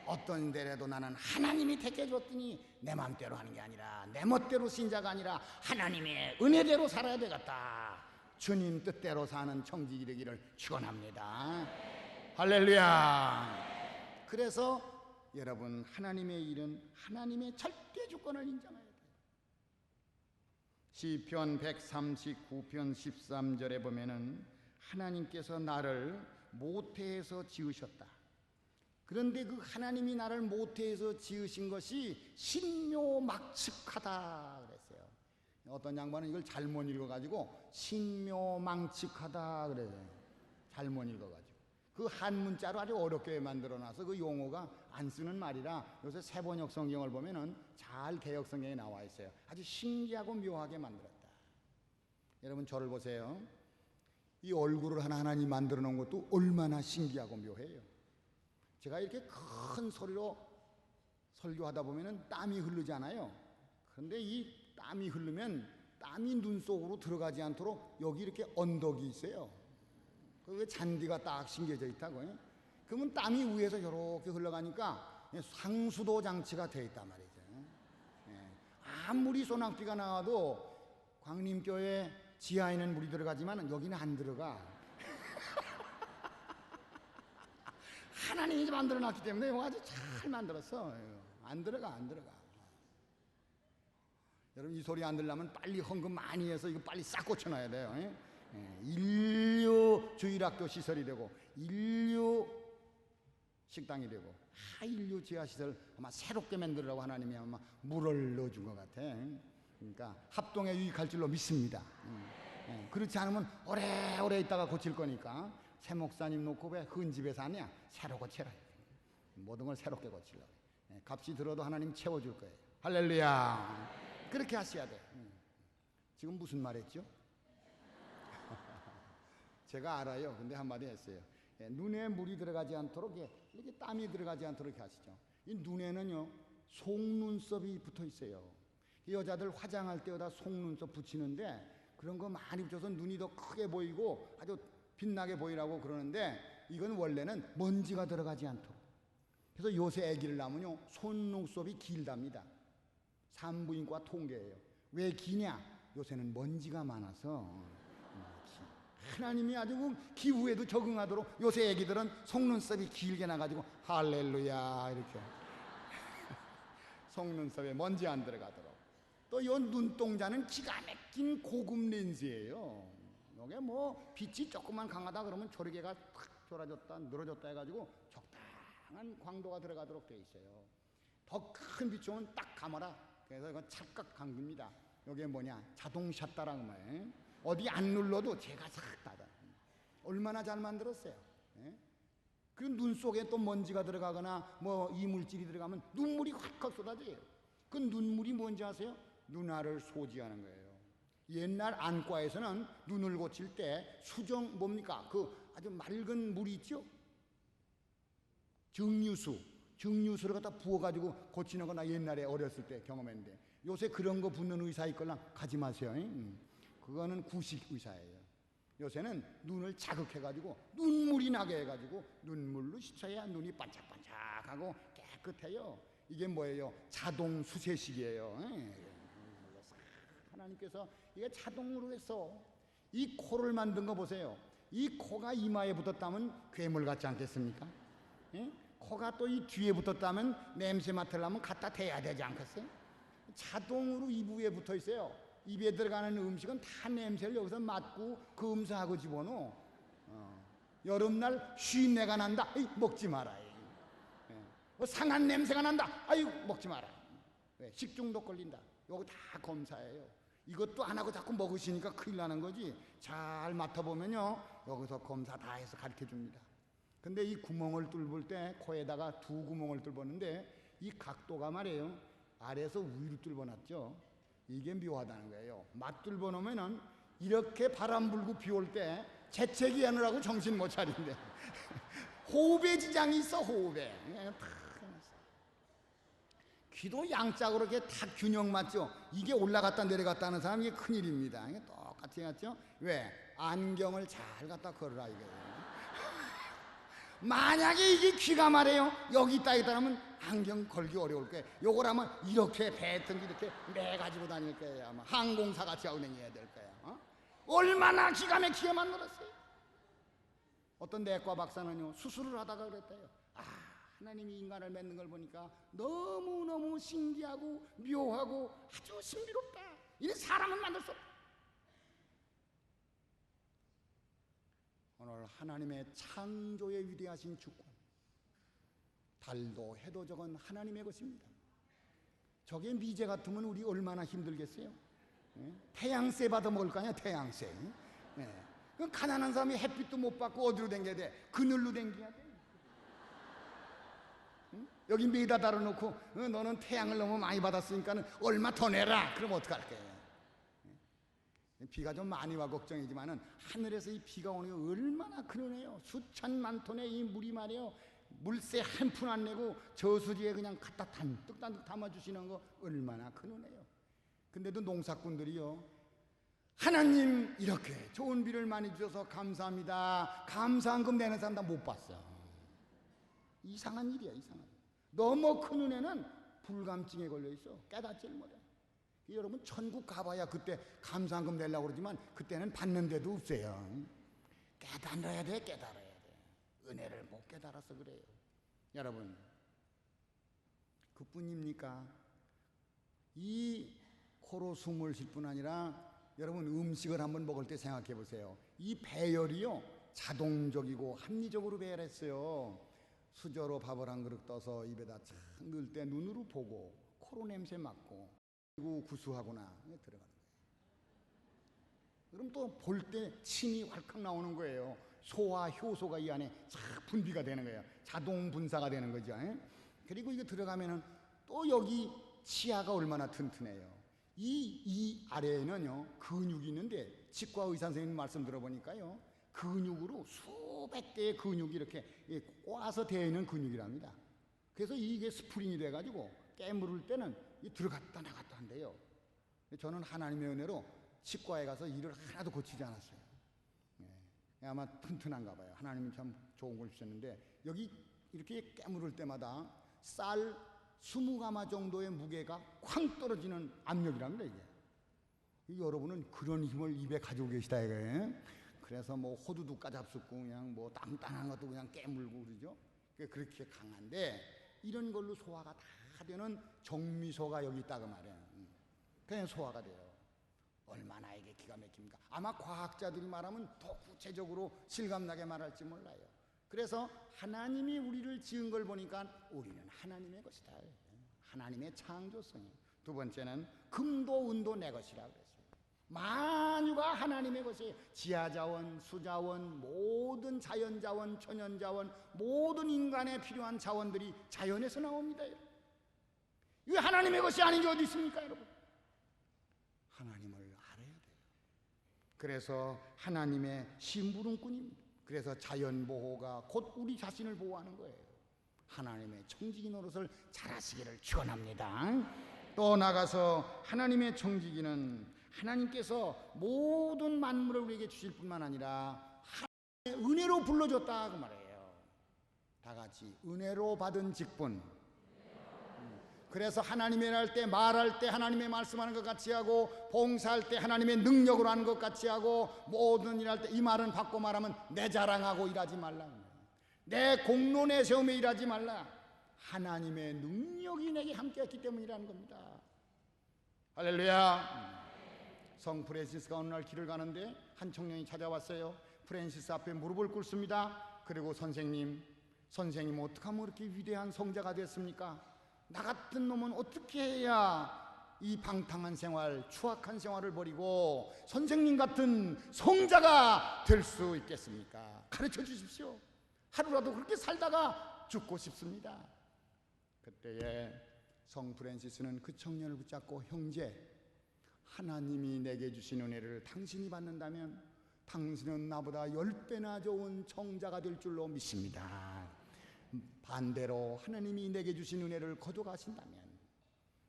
어떤 데라도 나는 하나님이 택해 줬더니 내 마음대로 하는 게 아니라 내 멋대로 신자가 아니라 하나님의 은혜대로 살아야 되겠다. 주님 뜻대로 사는 청직이 되기를 축원합니다. 할렐루야. 그래서 여러분, 하나님의 일은 하나님의 절대 주권을 인정해야 돼요. 시편 139편 13절에 보면은 하나님께서 나를 모태에서 지으셨다. 그런데 그 하나님이 나를 모태에서 지으신 것이 신묘막측하다 그랬어요. 어떤 양반은 이걸 잘못 읽어가지고 신묘망측하다 그래요. 잘못 읽어가지고 그 한문자로 아주 어렵게 만들어놔서 그 용어가 안 쓰는 말이라 요새 세번역 성경을 보면은 잘 개역 성경에 나와 있어요. 아주 신기하고 묘하게 만들었다. 여러분, 저를 보세요. 이 얼굴을 하나님 만들어 놓은 것도 얼마나 신기하고 묘해요. 제가 이렇게 큰 소리로 설교하다 보면은 땀이 흐르잖아요. 그런데 이 땀이 흐르면 땀이 눈 속으로 들어가지 않도록 여기 이렇게 언덕이 있어요. 그 잔디가 딱 심겨져 있다고요. 그러면 땀이 위에서 이렇게 흘러가니까 상수도 장치가 되어 있단 말이죠. 아무리 소낙비가 나와도 광림교회 지하에는 물이 들어가지만 여기는 안 들어가. 하나님이 만들어 놨기 때문에 아주 잘 만들었어. 안 들어가. 여러분, 이 소리 안 들려면 빨리 헌금 많이 해서 이거 빨리 싹 고쳐놔야 돼요. 인류 주일학교 시설이 되고 인류 식당이 되고 인류 지하시설 아마 새롭게 만들으라고 하나님이 아마 물을 넣어준 것 같아. 그러니까 합동에 유익할 줄로 믿습니다. 그렇지 않으면 오래오래 있다가 고칠 거니까 새 목사님 놓고 왜 흔집에서 하냐? 새로 고쳐라. 모든 걸 새롭게 고치려고. 값이 들어도 하나님 채워줄 거예요. 할렐루야. 그렇게 하셔야 돼. 지금 무슨 말 했죠? 제가 알아요. 근데 한마디 했어요. 눈에 물이 들어가지 않도록 이렇게 땀이 들어가지 않도록 이렇게 하시죠. 이 눈에는요 속눈썹이 붙어 있어요. 이 여자들 화장할 때마다 속눈썹 붙이는데 그런 거 많이 붙여서 눈이 더 크게 보이고 아주 빛나게 보이라고 그러는데 이건 원래는 먼지가 들어가지 않도록. 그래서 요새 아기를 낳으면요 속눈썹이 길답니다. 산부인과 통계예요. 왜 기냐? 요새는 먼지가 많아서. 하나님이 아주 기후에도 적응하도록 요새 애기들은 속눈썹이 길게 나가지고 할렐루야 이렇게 속눈썹에 먼지 안 들어가도록. 또 요 눈동자는 기가 막힌 고급 렌즈예요. 이게 뭐 빛이 조금만 강하다 그러면 조리개가 탁 졸아졌다 늘어졌다 해가지고 적당한 광도가 들어가도록 돼 있어요. 더 큰 빛이 오면 딱 감아라. 그래서 이건 찰칵 감깁니다. 이게 뭐냐? 자동 샷다라는 거예요. 어디 안 눌러도 제가 싹 닫아. 얼마나 잘 만들었어요. 그 눈 속에 또 먼지가 들어가거나 뭐 이물질이 들어가면 눈물이 확확 쏟아져요. 그 눈물이 뭔지 아세요? 눈알을 소지하는 거예요. 옛날 안과에서는 눈을 고칠 때 수정 뭡니까? 그 아주 맑은 물이 있죠? 정유수를 갖다 부어가지고 고치는 거나 옛날에 어렸을 때 경험했는데 요새 그런 거 붓는 의사 있거나 가지 마세요. 그거는 구식 의사예요. 요새는 눈을 자극해가지고 눈물이 나게 해가지고 눈물로 씻어야 눈이 반짝반짝하고 깨끗해요. 이게 뭐예요? 자동 수세식이에요. 하나님께서 이게 자동으로 해서 이 코를 만든 거 보세요. 이 코가 이마에 붙었다면 괴물 같지 않겠습니까? 코가 또 이 뒤에 붙었다면 냄새 맡으려면 갖다 대야 되지 않겠어요? 자동으로 이부에 붙어 있어요. 입에 들어가는 음식은 다 냄새를 여기서 맡고 검사하고 집어넣어. 여름날 쉰내가 난다. 에이, 먹지 마라. 상한 냄새가 난다. 아유, 먹지 마라. 왜? 식중독 걸린다. 이거 다 검사예요. 이것도 안 하고 자꾸 먹으시니까 큰일 나는 거지. 잘 맡아보면요 여기서 검사 다 해서 가르쳐 줍니다. 근데 이 구멍을 뚫을 때 코에다가 두 구멍을 뚫었는데 이 각도가 말이에요 아래에서 위로 뚫어놨죠. 이게 묘하다는 거예요. 맛 뚫어놓으면은 이렇게 바람 불고 비 올 때 재채기 하느라고 정신 못 차린대. 호흡에 지장이 있어. 호흡에 귀도 양짝으로 이렇게 다 균형 맞죠. 이게 올라갔다 내려갔다 하는 사람 이게 큰일입니다. 이게 똑같이 했죠. 왜? 안경을 잘 갖다 걸으라 이거예요. 만약에 이게 귀가 말해요. 여기 있다 하면 안경 걸기 어려울 거예요. 요걸 하면 이렇게 배든지 이렇게 매 가지고 다닐 거예요. 아마 항공사 같이 하고 다녀야 될 거예요. 얼마나 기가 막히게 만들었어요. 어떤 내과 박사는요, 수술을 하다가 그랬대요. 하나님이 인간을 맺는 걸 보니까 너무너무 신기하고 묘하고 아주 신비롭다. 이는 사람은 만들 수 없다. 오늘 하나님의 창조의 위대하신 주권, 달도 해도 저건 하나님의 것입니다. 저게 미제 같으면 우리 얼마나 힘들겠어요? 태양세 받아 먹을 거 아니야, 태양세. 그 가난한 사람이 햇빛도 못 받고 어디로 댕겨야 돼? 그늘로 댕겨야 돼. 여기 매다 달아놓고 너는 태양을 너무 많이 받았으니까 얼마 더 내라. 그럼 어떡할 거예요? 비가 좀 많이 와 걱정이지만은 하늘에서 이 비가 오는 게 얼마나 큰 은혜요. 수천만 톤의 이 물이 말이요, 물세 한 푼 안 내고 저수지에 그냥 갖다 단뜩 담아주시는 거 얼마나 큰 은혜요. 근데도 농사꾼들이요, 하나님 이렇게 좋은 비를 많이 주셔서 감사합니다, 감사한금 내는 사람 다 못 봤어. 이상한 일이야, 이상한 일. 너무 큰 은혜는 불감증에 걸려 있어. 깨닫지를 못해. 여러분 천국 가봐야 그때 감사한금 내려고 그러지만 그때는 받는 데도 없어요. 깨달아야 돼, 깨달아야 돼. 은혜를 못 깨달아서 그래요. 여러분, 그뿐입니까? 이 코로 숨을 쉴 뿐 아니라 여러분 음식을 한번 먹을 때 생각해 보세요. 이 배열이요, 자동적이고 합리적으로 배열했어요. 수저로 밥을 한 그릇 떠서 입에다 착 넣을 때 눈으로 보고 코로 냄새 맡고 그리고 구수하구나 들어가는 거예요. 그럼 또 볼 때 침이 활칵 나오는 거예요. 소화 효소가 이 안에 쫙 분비가 되는 거예요. 자동 분사가 되는 거죠. 그리고 이거 들어가면은 또 여기 치아가 얼마나 튼튼해요. 이 아래에는요 근육이 있는데 치과 의사 선생님 말씀 들어보니까요, 근육으로 수백 개의 근육이 이렇게 꼬아서 되어 있는 근육이랍니다. 그래서 이게 스프링이 돼가지고 깨물을 때는 들어갔다 나갔다 한대요. 저는 하나님의 은혜로 치과에 가서 일을 하나도 고치지 않았어요. 아마 튼튼한가 봐요. 하나님이 참 좋은 걸 주셨는데 여기 이렇게 깨물을 때마다 쌀 20가마 정도의 무게가 쾅 떨어지는 압력이랍니다. 이게 여러분은 그런 힘을 입에 가지고 계시다 이거예요. 그래서 뭐 호두도 까잡수고 그냥 뭐 단단한 것도 그냥 깨물고 그러죠. 그렇게 강한데 이런 걸로 소화가 다 되는 정미소가 여기 있다고 말이에요. 그냥 소화가 돼요. 얼마나 이게 기가 막힙니까? 아마 과학자들이 말하면 더 구체적으로 실감나게 말할지 몰라요. 그래서 하나님이 우리를 지은 걸 보니까 우리는 하나님의 것이다. 하나님의 창조성이에요. 두 번째는 금도 은도 내 것이라 그랬어요. 만유가 하나님의 것이에요. 지하자원, 수자원, 모든 자연자원, 천연자원, 모든 인간에 필요한 자원들이 자연에서 나옵니다. 이거 하나님의 것이 아닌 게 어디 있습니까, 여러분? 하나님을 알아야 돼요. 그래서 하나님의 심부름꾼입니다. 그래서 자연보호가 곧 우리 자신을 보호하는 거예요. 하나님의 청지기 노릇을 잘하시기를 축원합니다. 또 나가서 하나님의 청지기는 하나님께서 모든 만물을 우리에게 주실 뿐만 아니라 하나님의 은혜로 불러줬다 그 말이에요. 다 같이 은혜로 받은 직분. 그래서 하나님의 일 할 때, 말할 때 하나님의 말씀하는 것 같이 하고, 봉사할 때 하나님의 능력으로 하는 것 같이 하고, 모든 일 할 때 이 말은 받고 말하면 내 자랑하고 일하지 말라, 내 공로 내세우며 일하지 말라. 하나님의 능력이 내게 함께했기 때문이라는 겁니다. 할렐루야. 성 프랜시스가 어느 날 길을 가는데 한 청년이 찾아왔어요. 프랜시스 앞에 무릎을 꿇습니다. 그리고 선생님 어떻게 하면 그렇게 위대한 성자가 됐습니까? 나 같은 놈은 어떻게 해야 이 방탕한 생활, 추악한 생활을 버리고 선생님 같은 성자가 될 수 있겠습니까? 가르쳐 주십시오. 하루라도 그렇게 살다가 죽고 싶습니다. 그때에 성 프랜시스는 그 청년을 붙잡고, 형제, 하나님이 내게 주신 은혜를 당신이 받는다면 당신은 나보다 10배나 좋은 청자가 될 줄로 믿습니다. 반대로 하나님이 내게 주신 은혜를 거둬가신다면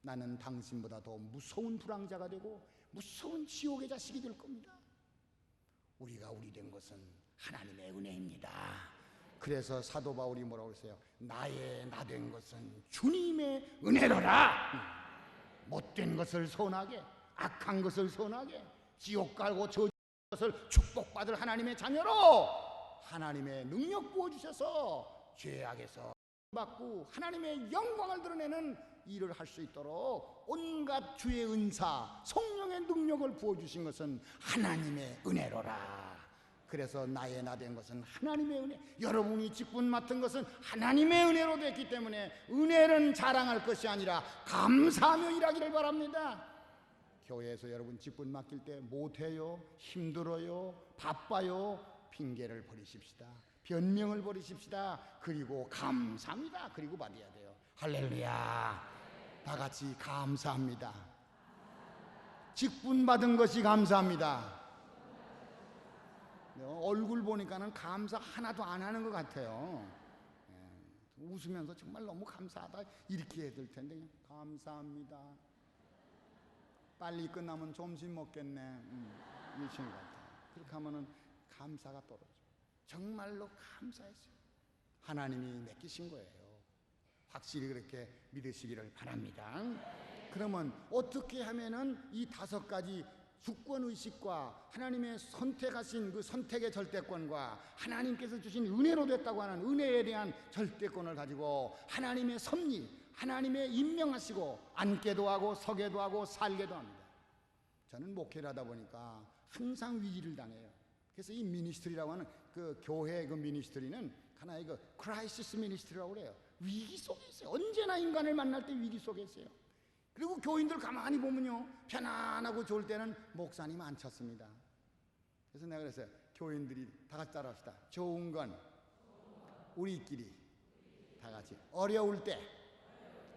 나는 당신보다 더 무서운 불황자가 되고 무서운 지옥의 자식이 될 겁니다. 우리가 우리 된 것은 하나님의 은혜입니다. 그래서 사도 바울이 뭐라고 했어요? 나의 나된 것은 주님의 은혜로라. 못된 것을 선하게, 악한 것을 선하게, 지옥 갈고 저주한 것을 축복받을 하나님의 자녀로 하나님의 능력 부어주셔서 죄악에서 받고 하나님의 영광을 드러내는 일을 할 수 있도록 온갖 주의 은사, 성령의 능력을 부어주신 것은 하나님의 은혜로라. 그래서 나의 나된 것은 하나님의 은혜, 여러분이 직분 맡은 것은 하나님의 은혜로 됐기 때문에 은혜는 자랑할 것이 아니라 감사하며 일하기를 바랍니다. 교회에서 여러분 직분 맡길 때 못해요, 힘들어요, 바빠요, 핑계를 버리십시다. 변명을 버리십시다. 그리고 감사합니다. 그리고 받아야 돼요. 할렐루야. 다 같이 감사합니다. 직분 받은 것이 감사합니다. 얼굴 보니까는 감사 하나도 안 하는 것 같아요. 웃으면서 정말 너무 감사하다 이렇게 해야 될 텐데 감사합니다. 빨리 끝나면 점심 먹겠네. 이러신 것 같아요. 그렇게 하면은 감사가 떨어져. 정말로 감사했어요. 하나님이 맡기신 거예요. 확실히 그렇게 믿으시기를 바랍니다. 그러면 어떻게 하면은 이 5가지 주권의식과 하나님의 선택하신 그 선택의 절대권과 하나님께서 주신 은혜로 됐다고 하는 은혜에 대한 절대권을 가지고 하나님의 섭리, 하나님의 임명하시고 앉게도 하고 서게도 하고 살게도 합니다. 저는 목회를 하다 보니까 항상 위기를 당해요. 그래서 이 미니스트리라고 하는 그 교회 그 미니스트리는 하나의 그 크라이시스 미니스트리라고 그래요. 위기 속에 있어요. 언제나 인간을 만날 때 위기 속에 있어요. 그리고 교인들 가만히 보면요, 편안하고 좋을 때는 목사님 안 쳤습니다. 그래서 내가 그랬어요. 교인들이 다 같이 따라합시다. 좋은 건 우리끼리 다 같이, 어려울 때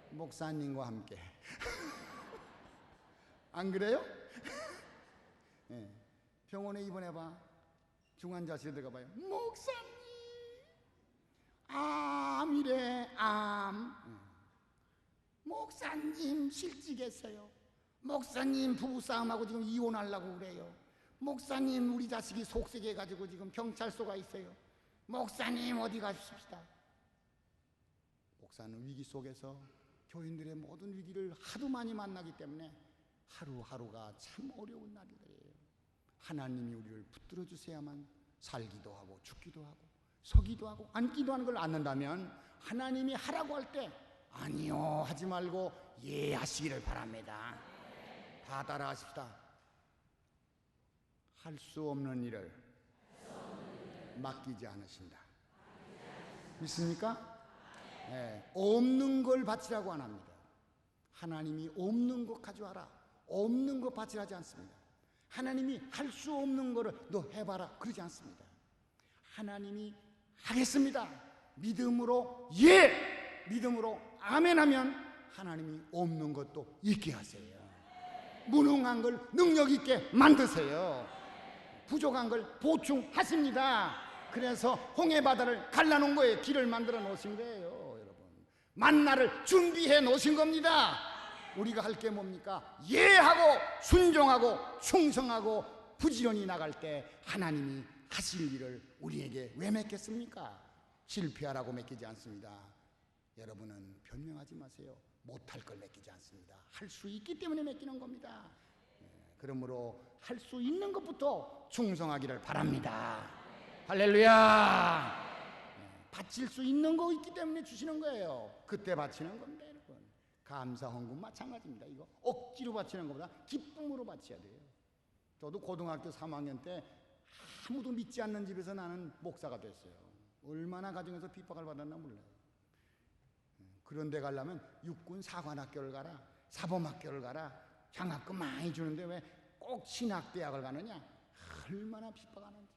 목사님과 함께. 안 그래요? 네. 병원에 입원해봐. 중환자실에 들어가봐요. 목사님 암이래, 암. 목사님 실직했어요. 목사님 부부싸움하고 지금 이혼하려고 그래요. 목사님 우리 자식이 속색해가지고 지금 경찰서가 있어요. 목사님 어디 가십시다. 목사는 위기 속에서 교인들의 모든 위기를 하도 많이 만나기 때문에 하루하루가 참 어려운 날이에요. 하나님이 우리를 붙들어 주셔야만 살기도 하고 죽기도 하고 서기도 하고 앉기도 하는 걸 안는다면 하나님이 하라고 할 때 아니요 하지 말고 예 하시기를 바랍니다. 다 따라하십시다. 할 수 없는 일을 맡기지 않으신다. 믿습니까? 네. 없는 걸 바치라고 안 합니다. 하나님이 없는 것 가져와라, 없는 것 바치라지 않습니다. 하나님이 할 수 없는 거를 너 해봐라 그러지 않습니다. 하나님이 하겠습니다. 믿음으로 예, 믿음으로 아멘 하면 하나님이 없는 것도 있게 하세요. 무능한 걸 능력 있게 만드세요. 부족한 걸 보충하십니다. 그래서 홍해 바다를 갈라놓은 거예요. 길을 만들어 놓으신 거예요. 여러분, 만나를 준비해 놓으신 겁니다. 우리가 할 게 뭡니까? 예하고 순종하고 충성하고 부지런히 나갈 때 하나님이 하실 일을 우리에게 왜 맡겼습니까? 실패하라고 맡기지 않습니다. 여러분은 변명하지 마세요. 못할 걸 맡기지 않습니다. 할 수 있기 때문에 맡기는 겁니다. 그러므로 할 수 있는 것부터 충성하기를 바랍니다. 할렐루야. 바칠 수 있는 거 있기 때문에 주시는 거예요. 그때 바치는 겁니다. 여러분, 감사 헌금 마찬가지입니다. 이거 억지로 바치는 것보다 기쁨으로 바쳐야 돼요. 저도 고등학교 3학년 때 아무도 믿지 않는 집에서 나는 목사가 됐어요. 얼마나 가정에서 핍박을 받았나 몰라요. 그런 데 가려면 육군 사관학교를 가라, 사범학교를 가라, 장학금 많이 주는데 왜 꼭 신학대학을 가느냐? 얼마나 핍박하는지.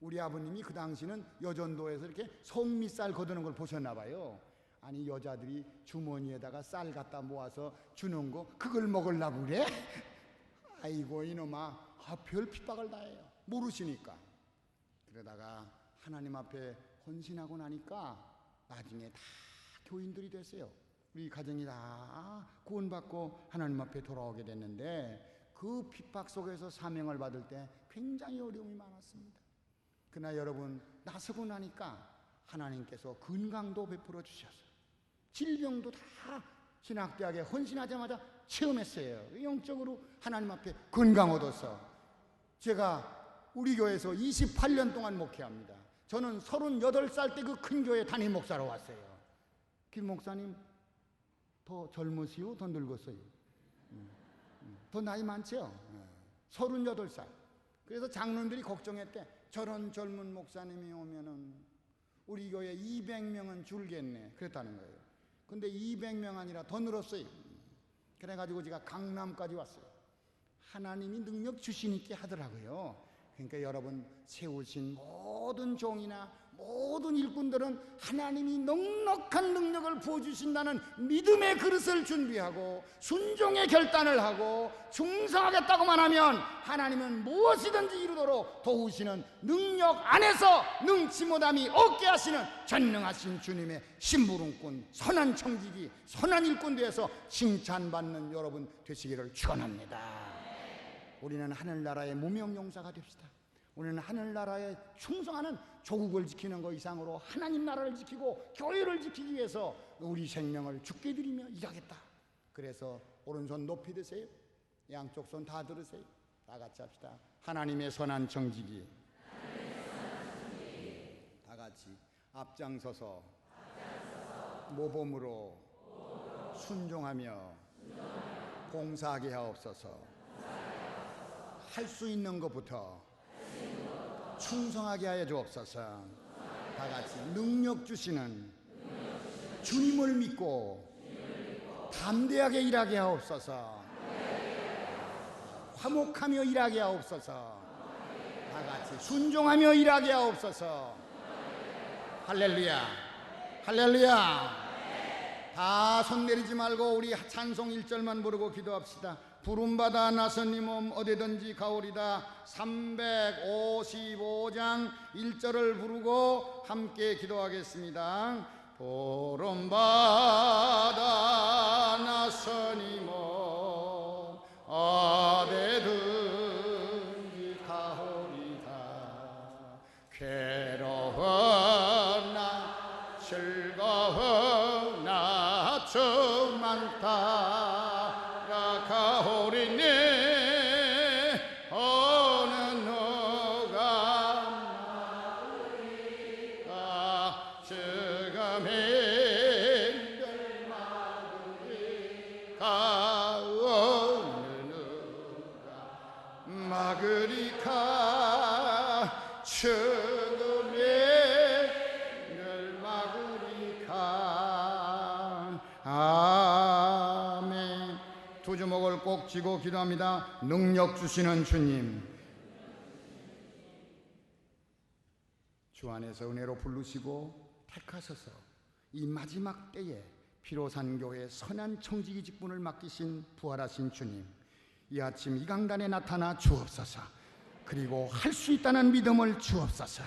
우리 아버님이 그 당시는 여전도에서 이렇게 성미쌀 거두는 걸 보셨나 봐요. 아니 여자들이 주머니에다가 쌀 갖다 모아서 주는 거 그걸 먹으려고 그래? 아이고 이놈아, 별 핍박을 다 해요. 모르시니까. 그러다가 하나님 앞에 헌신하고 나니까 나중에 다 교인들이 됐어요. 우리 가정이 다 구원받고 하나님 앞에 돌아오게 됐는데 그 핍박 속에서 사명을 받을 때 굉장히 어려움이 많았습니다. 그러나 여러분, 나서고 나니까 하나님께서 건강도 베풀어 주셨어요. 질병도 다 신학대학에 헌신하자마자 체험했어요. 영적으로 하나님 앞에 건강 얻어서. 제가 우리 교회에서 28년 동안 목회합니다. 저는 38살 때 그 큰 교회 담임 목사로 왔어요. 김 목사님 더 젊으시오? 더 늙었어요? 더 나이 많죠? 38살. 그래서 장로들이 걱정했대. 저런 젊은 목사님이 오면은 우리 교회 200명은 줄겠네. 그랬다는 거예요. 근데 200명 아니라 더 늘었어요. 그래가지고 제가 강남까지 왔어요. 하나님이 능력 주시니까 하더라고요. 그러니까 여러분 세우신 모든 종이나 모든 일꾼들은 하나님이 넉넉한 능력을 부어주신다는 믿음의 그릇을 준비하고 순종의 결단을 하고 충성하겠다고만 하면 하나님은 무엇이든지 이루도록 도우시는 능력 안에서 능치 못함이 없게 하시는 전능하신 주님의 심부름꾼, 선한 청지기, 선한 일꾼 되어서 칭찬받는 여러분 되시기를 축원합니다. 우리는 하늘나라의 무명용사가 됩시다. 우리는 하늘나라에 충성하는 조국을 지키는 것 이상으로 하나님 나라를 지키고 교회를 지키기 위해서 우리 생명을 주께 드리며 일하겠다. 그래서 오른손 높이 드세요. 양쪽 손 다 들으세요. 다 같이 합시다. 하나님의 선한 청지기. 다 같이 앞장서서 모범으로 순종하며 봉사하게 하옵소서. 할 수 있는 것부터 충성하게 하여 주옵소서. 다 같이 능력 주시는 주님을 믿고 담대하게 일하게 하옵소서. 화목하며 일하게 하옵소서. 다 같이 순종하며 일하게 하옵소서. 할렐루야, 할렐루야. 다 손 내리지 말고 우리 찬송 1절만 부르고 기도합시다. 부름받아 나선 몸 어디든지 가오리다. 355장 1절을 부르고 함께 기도하겠습니다. 부름받아 나선 몸 어디든지 가오리다. 괴로워나 즐거워나 주 많다. 가오리니 어느 누가 지금 힘들 막으리까. 어느 누가 막으리까. 지금 힘들 막으리까. 아멘. 두 주먹을 꼭 쥐고 기도합니다. 능력 주시는 주님, 주 안에서 은혜로 부르시고 택하셔서 이 마지막 때에 피로산교회 선한 청지기 직분을 맡기신 부활하신 주님, 이 아침 이 강단에 나타나 주옵소서. 그리고 할 수 있다는 믿음을 주옵소서.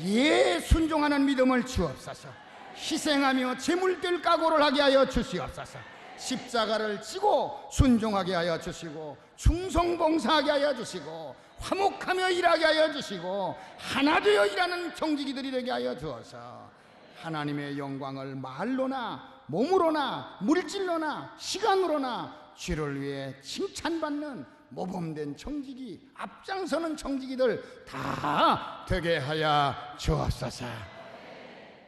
예, 순종하는 믿음을 주옵소서. 희생하며 재물될 각오를 하게 하여 주시옵소서. 십자가를 지고 순종하게 하여 주시고 충성봉사하게 하여 주시고 화목하며 일하게 하여 주시고 하나 되어 일하는 청지기들이 되게 하여 주어서 하나님의 영광을 말로나 몸으로나 물질로나 시간으로나 주를 위해 칭찬받는 모범된 청지기, 앞장서는 청지기들 다 되게 하여 주옵소서.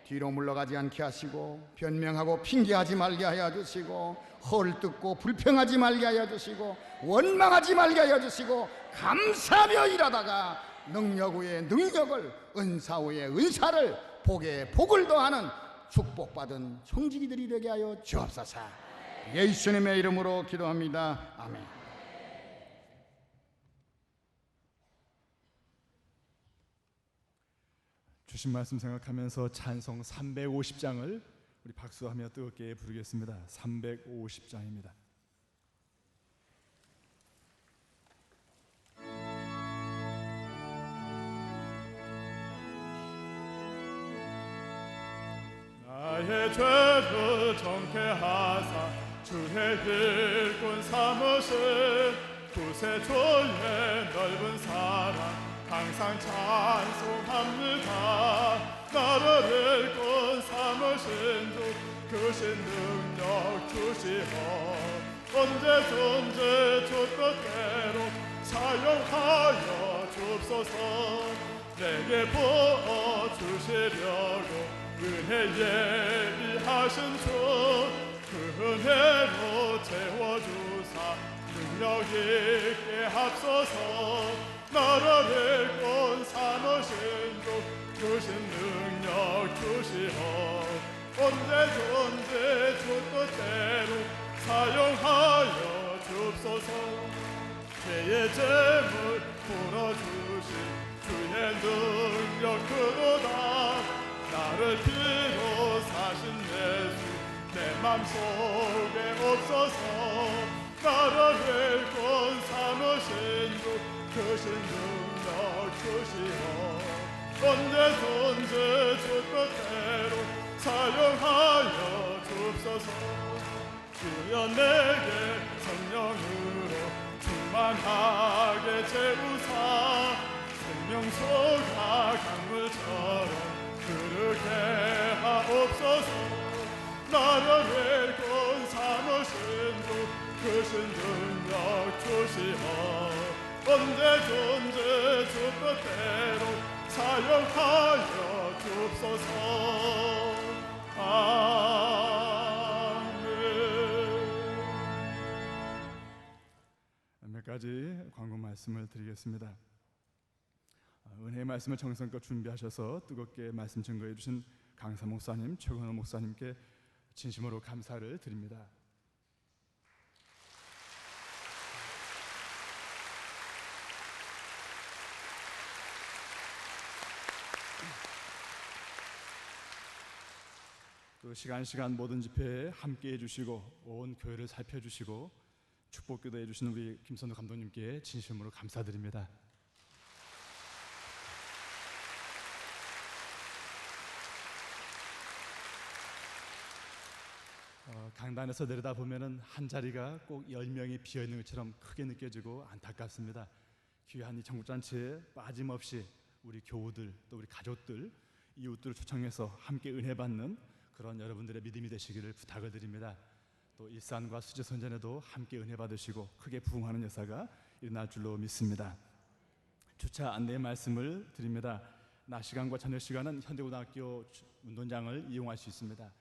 뒤로 물러가지 않게 하시고 변명하고 핑계하지 말게 하여 주시고 헐뜯고 불평하지 말게 하여 주시고 원망하지 말게 하여 주시고 감사하며 일하다가 능력 후에 능력을, 은사 후에 은사를, 복에 복을 더하는 축복받은 청지기들이 되게 하여 주옵소서. 예수님의 이름으로 기도합니다. 아멘. 주신 말씀 생각하면서 찬송 350장을 우리 박수하며 뜨겁게 부르겠습니다. 350장입니다. 나의 죄를 정케하사 주의 일꾼 삼으신 구세주의 넓은 사랑 항상 찬송합니다. 나를 일꾼 삼으신 주 크신 능력 주시어 언제든지 주 뜻대로 사용하여 주옵소서. 내게 부어주시려고 은혜 예비하신 주 그 은혜로 채워주사 능력 있게 합소서. 나를 일꾼 삼으신 주 주신 능력 주시어 언제든지 주 뜻대로 사용하여 주옵소서. 죄의 죄물 풀어주신 주의 능력 그로다. 나를 피로 사신 예수 내 맘속에 없어서. 나를 일꾼 삼으신 주 크신 능력 주시어 언제든지 주 뜻대로 사용하여 주옵소서. 주여 내게 성령으로 충만하게 채우사 생명수가 강물처럼 흐르게 하옵소서. 나를 일꾼 삼으신 주 크신 능력 주시어 언제든지 주 뜻대로 사용하여 주옵소서. 아멘. 몇 가지 광고 말씀을 드리겠습니다. 은혜의 말씀을 정성껏 준비하셔서 뜨겁게 말씀 증거해 주신 강사 목사님, 최건호 목사님께 진심으로 감사를 드립니다. 또 시간 모든 집회에 함께해 주시고 온 교회를 살펴주시고 축복기도해 주신 우리 김선우 감독님께 진심으로 감사드립니다. 강단에서 내려다 보면은 한 자리가 꼭 10명이 비어 있는 것처럼 크게 느껴지고 안타깝습니다. 귀한 이 청국잔치에 빠짐없이 우리 교우들 또 우리 가족들 이웃들을 초청해서 함께 은혜 받는 그런 여러분들의 믿음이 되시기를 부탁을 드립니다. 또 일산과 수지 선전에도 함께 은혜 받으시고 크게 부흥하는 역사가 일어날 줄로 믿습니다. 주차 안내 말씀을 드립니다. 낮 시간과 저녁 시간은 현대고등학교 운동장을 이용할 수 있습니다.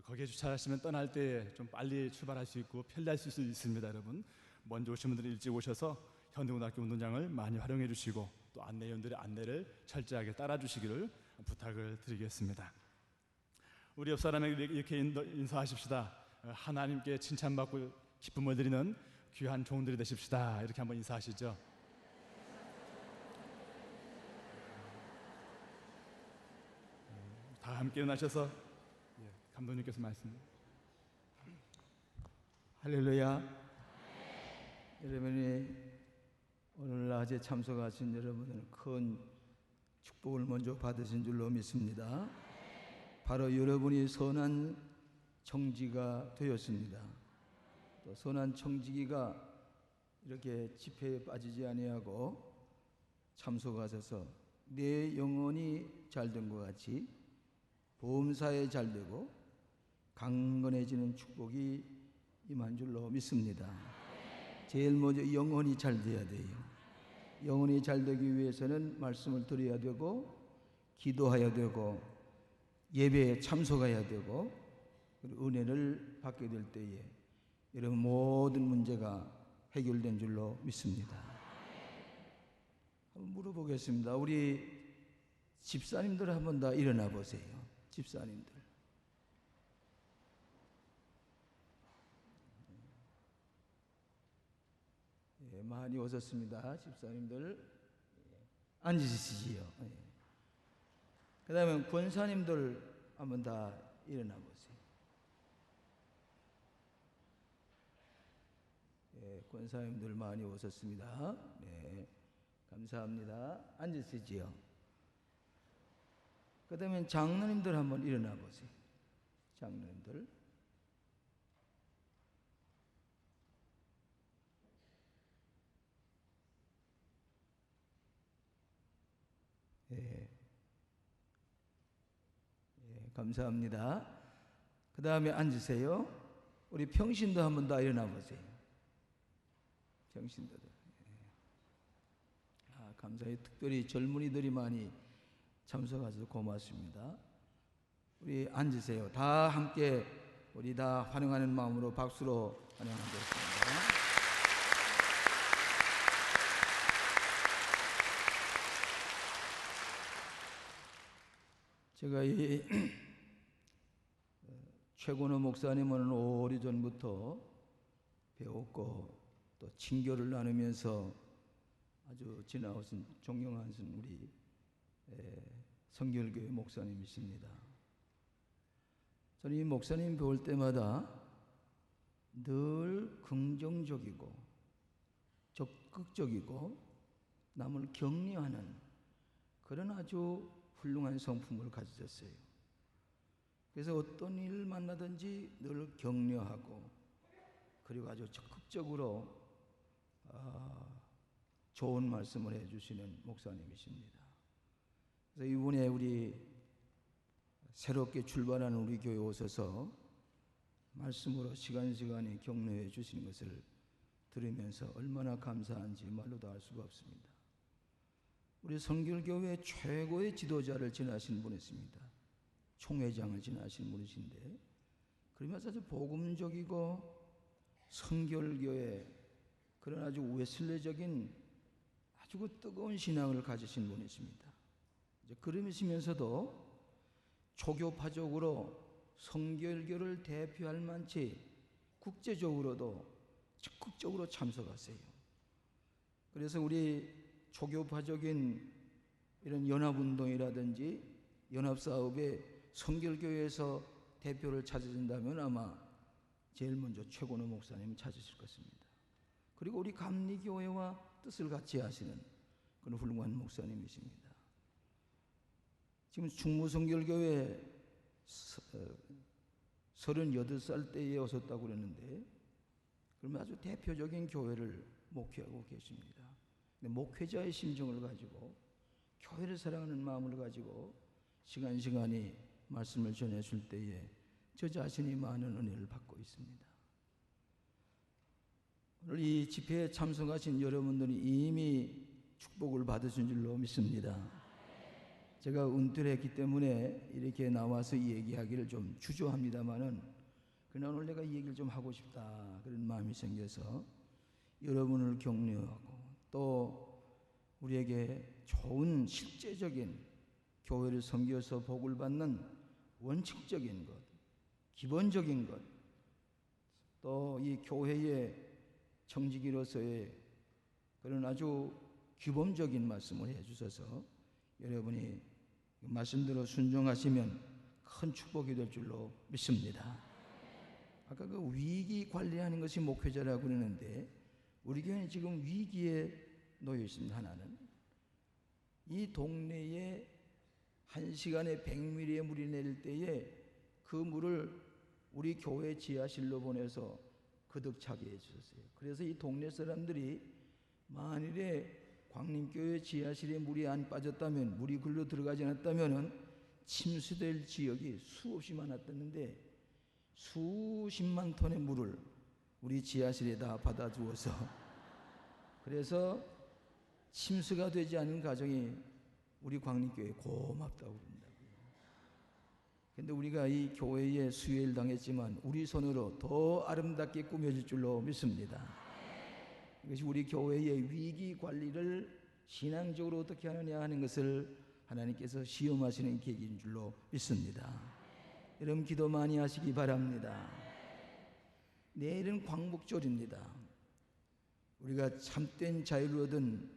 거기에 주차하시면 떠날 때 좀 빨리 출발할 수 있고 편리할 수 있습니다. 여러분 먼저 오신 분들은 일찍 오셔서 현대고등학교 운동장을 많이 활용해 주시고 또 안내위원들의 안내를 철저하게 따라 주시기를 부탁을 드리겠습니다. 우리 옆 사람에게 이렇게 인사하십시다. 하나님께 칭찬받고 기쁨을 드리는 귀한 종들이 되십시다. 이렇게 한번 인사하시죠. 다 함께 일어나셔서 감독님께서 말씀. 할렐루야. 여러분이 오늘 낮에 참석하신 여러분은 큰 축복을 먼저 받으신 줄로 믿습니다. 바로 여러분이 선한 청지가 되었습니다. 또 선한 청지기가 이렇게 집회에 빠지지 아니하고 참석하셔서 내 영혼이 잘된 것 같이 보험사에 잘되고 강건해지는 축복이 임한 줄로 믿습니다. 제일 먼저 영혼이 잘 돼야 돼요. 영혼이 잘 되기 위해서는 말씀을 드려야 되고 기도해야 되고 예배에 참석해야 되고 그리고 은혜를 받게 될 때에 여러분 모든 문제가 해결된 줄로 믿습니다. 한번 물어보겠습니다. 우리 집사님들 한번 다 일어나 보세요. 집사님들. 예, 많이 오셨습니다. 집사님들 앉으시지요. 예. 그 다음에 권사님들 한번 다 일어나 보세요. 예, 권사님들 많이 오셨습니다. 네, 감사합니다. 앉으시지요. 그 다음에 장로님들 한번 일어나 보세요. 장로님들. 예. 감사합니다. 그 다음에 앉으세요. 우리 평신도 한번 더 일어나 보세요. 평신도들. 감사해요. 특별히 젊은이들이 많이 참석하셔서 고맙습니다. 우리 앉으세요. 다 함께 우리 다 환영하는 마음으로 박수로 환영하겠습니다. 제가 이 최고노 목사님은 오래전부터 배웠고 또 친교를 나누면서 아주 지나오신 존경하신 우리 성결교회 목사님이십니다. 저는 이 목사님 배울 때마다 늘 긍정적이고 적극적이고 남을 격려하는 그런 아주 훌륭한 성품을 가지셨어요. 그래서 어떤 일을 만나든지 늘 격려하고 그리고 아주 적극적으로 좋은 말씀을 해주시는 목사님이십니다. 그래서 이번에 우리 새롭게 출발하는 우리 교회 오셔서 말씀으로 시간시간에 격려해 주시는 것을 들으면서 얼마나 감사한지 말로도 알 수가 없습니다. 우리 성결교회 최고의 지도자를 지나신 분이십니다. 총회장을 지나신 분이신데 그러면서 아주 복음적이고 성결교회 그런 아주 웨슬레적인 아주 그 뜨거운 신앙을 가지신 분이십니다. 이제 그러시면서도 초교파적으로 성결교를 대표할 만치 국제적으로도 적극적으로 참석하세요. 그래서 우리 초교파적인 이런 연합운동이라든지 연합사업에 성결교회에서 대표를 찾으신다면 아마 제일 먼저 최고노 목사님을 찾으실 것입니다. 그리고 우리 감리교회와 뜻을 같이 하시는 그런 훌륭한 목사님이십니다. 지금 충무성결교회 38살 때에 오셨다고 그랬는데 그러면 아주 대표적인 교회를 목회하고 계십니다. 목회자의 심정을 가지고 교회를 사랑하는 마음을 가지고 시간이 말씀을 전해줄 때에 저 자신이 많은 은혜를 받고 있습니다. 오늘 이 집회에 참석하신 여러분들이 이미 축복을 받으신 줄로 믿습니다. 제가 은퇴했기 때문에 이렇게 나와서 이 얘기하기를 좀 주저합니다만은 그러나 오늘 내가 이 얘기를 좀 하고 싶다 그런 마음이 생겨서 여러분을 격려하고 또 우리에게 좋은 실제적인 교회를 섬겨서 복을 받는 원칙적인 것, 기본적인 것, 또 이 교회의 청지기로서의 그런 아주 규범적인 말씀을 해주셔서 여러분이 말씀대로 순종하시면 큰 축복이 될 줄로 믿습니다. 아까 그 위기 관리하는 것이 목회자라고 그러는데 우리 교회는 지금 위기에 놓여 있습니다. 하나는 이 동네에 1시간에 100ml의 물이 내릴 때에 그 물을 우리 교회 지하실로 보내서 거득차게 해주셨어요. 그래서 이 동네 사람들이 만일에 광림교회 지하실에 물이 안 빠졌다면, 물이 글로 들어가지 않았다면 침수될 지역이 수없이 많았다는데 수십만 톤의 물을 우리 지하실에 다 받아주어서 그래서 침수가 되지 않은 가정이 우리 광림교회에 고맙다고 그런다고요. 그런데 우리가 이 교회에 수혜를 당했지만 우리 손으로 더 아름답게 꾸며질 줄로 믿습니다. 이것이 우리 교회의 위기 관리를 신앙적으로 어떻게 하느냐 하는 것을 하나님께서 시험하시는 계기인 줄로 믿습니다. 여러분 기도 많이 하시기 바랍니다. 내일은 광복절입니다. 우리가 참된 자유를 얻은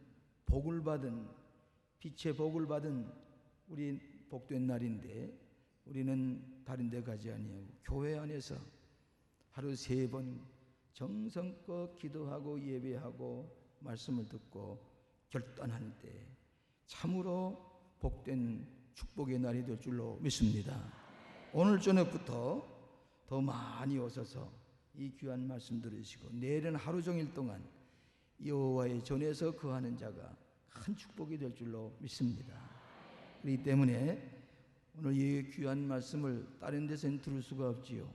복을 받은 빛의 복을 받은 우리 복된 날인데 우리는 다른 데 가지 아니하고 교회 안에서 하루 3번 정성껏 기도하고 예배하고 말씀을 듣고 결단할 때 참으로 복된 축복의 날이 될 줄로 믿습니다. 오늘 저녁부터 더 많이 오셔서 이 귀한 말씀 들으시고 내일은 하루 종일 동안 여호와의 전에서 거하는 자가 큰 축복이 될 줄로 믿습니다. 그렇기 때문에 오늘 이 귀한 말씀을 다른 데서는 들을 수가 없지요.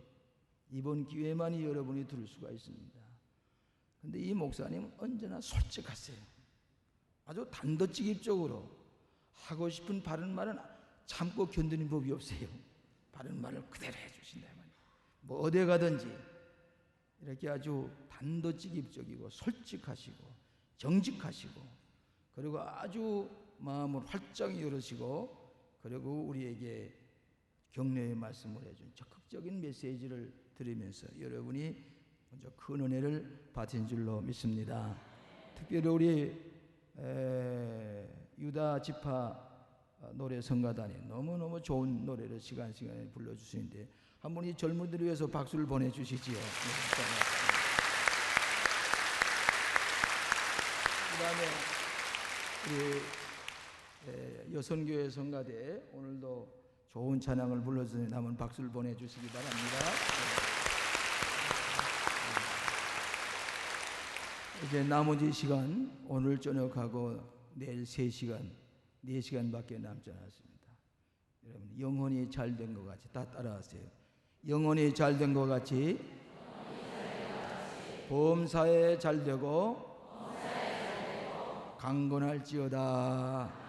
이번 기회만이 여러분이 들을 수가 있습니다. 근데 이 목사님은 언제나 솔직하세요. 아주 단도직입적으로 하고 싶은 바른 말은 참고 견디는 법이 없어요. 바른 말을 그대로 해주신다 말이에요. 뭐 어디 가든지 이렇게 아주 단도직입적이고 솔직하시고 정직하시고, 그리고 아주 마음을 활짝 열으시고, 그리고 우리에게 격려의 말씀을 해준 적극적인 메시지를 들으면서 여러분이 먼저 큰 은혜를 받은 줄로 믿습니다. 특별히 우리 유다 지파 노래 성가단이 너무너무 좋은 노래를 시간에 불러주시는데 한번 이 젊은이들을 위해서 박수를 보내주시지요. 그 다음에 우리 여선교회 성가대 오늘도 좋은 찬양을 불러주니 남은 박수를 보내주시기 바랍니다. 이제 나머지 시간 오늘 저녁하고 내일 3시간, 4시간밖에 남지 않았습니다. 여러분 영혼이 잘 된 것 같이 다 따라하세요. 영혼이 잘 된 것 같이 범사에 잘 되고 강건할지어다.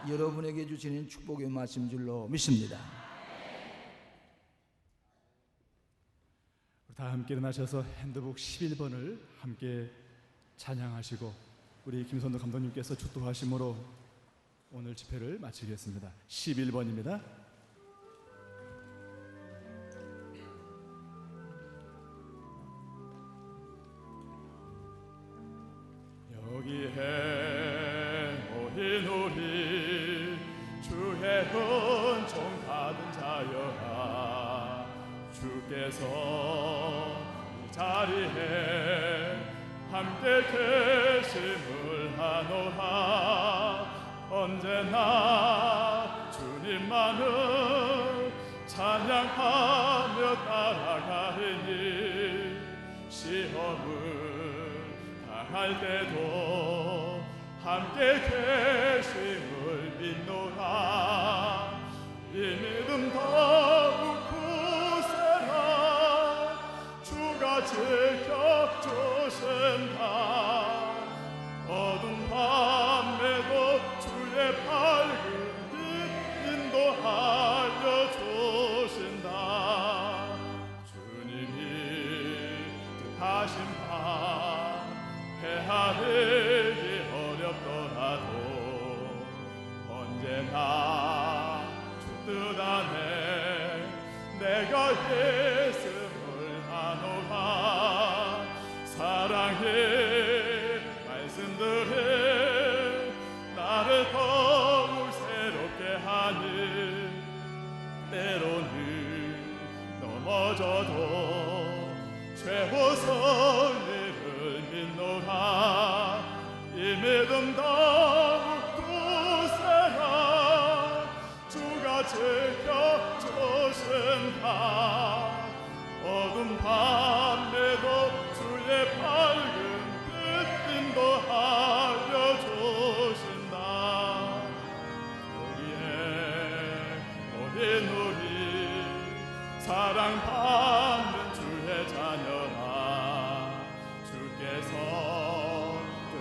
여러분에게 주시는 축복의 말씀 줄로 믿습니다. 다 함께 일어나셔서 핸드북 11번을 함께 찬양하시고 우리 김선도 감독님께서 축도하심으로 오늘 집회를 마치겠습니다. 11번입니다. 여기에 모인 우리 주의 은총 받은 자여라. 주께서 이 자리에 함께 계심을 하노라. 언제나 주님만을 찬양하며 따라가리니 시험을 당할 때도 함께 계심을 믿노라. 이 믿음 더욱 굳세라. 주가 지켜주신다. 어두운 밤에도 주의 밝은 빛 인도하여 주신다. 주님이 뜻하신 바 헤아리기 어렵더라도 언제나 주 뜻 안에 내가 있음을 아노라. 사랑의 말씀들이 나를 더욱 새롭게 하니 때로는 넘어져도 최우선 일을 믿노라. 이 믿음 더욱 굳세라. 주가 지켜주신다. 어두운 밤에도 주의 밝은 빛 인도하여 주신다. 여기에 모인 우리 사랑받는 주의 자녀라. 주께서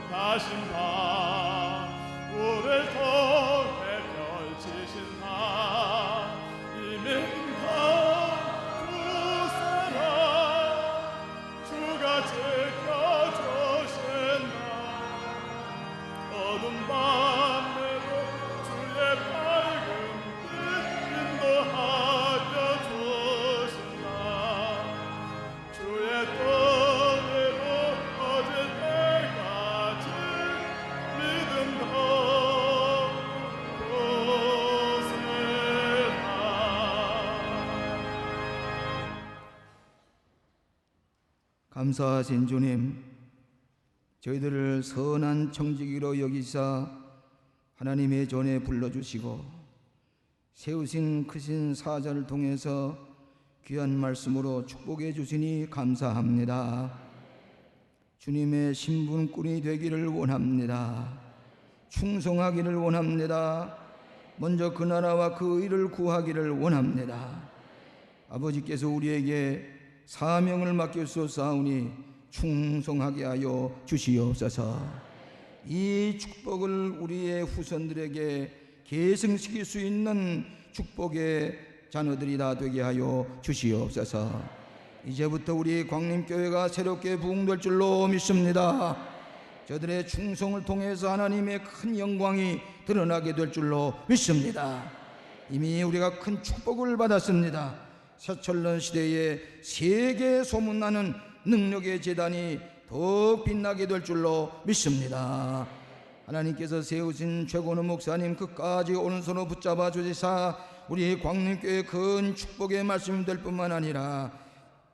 뜻하신 바 우리를 통해 펼치신 바 이 믿음 굳세라. 주가 지켜주신다. 어두운 밤에도 주의 밝은 빛 인도하여 주신다. 주의 뜻대로 어질 때까지 믿음 더욱 굳세라. 감사하신 주님, 저희들을 선한 청지기로 여기사 하나님의 전에 불러주시고 세우신 크신 사자를 통해서 귀한 말씀으로 축복해 주시니 감사합니다. 주님의 신분꾼이 되기를 원합니다. 충성하기를 원합니다. 먼저 그 나라와 그 의를 구하기를 원합니다. 아버지께서 우리에게 사명을 맡겼사오니 충성하게 하여 주시옵소서. 이 축복을 우리의 후손들에게 계승시킬 수 있는 축복의 자녀들이 다 되게 하여 주시옵소서. 이제부터 우리 광림교회가 새롭게 부흥될 줄로 믿습니다. 저들의 충성을 통해서 하나님의 큰 영광이 드러나게 될 줄로 믿습니다. 이미 우리가 큰 축복을 받았습니다. 새천년 시대에 세계 소문나는 능력의 재단이 더욱 빛나게 될 줄로 믿습니다. 하나님께서 세우신 최고는 목사님 끝까지 오른손으로 붙잡아 주시사 우리 광림교회 큰 축복의 말씀이 될 뿐만 아니라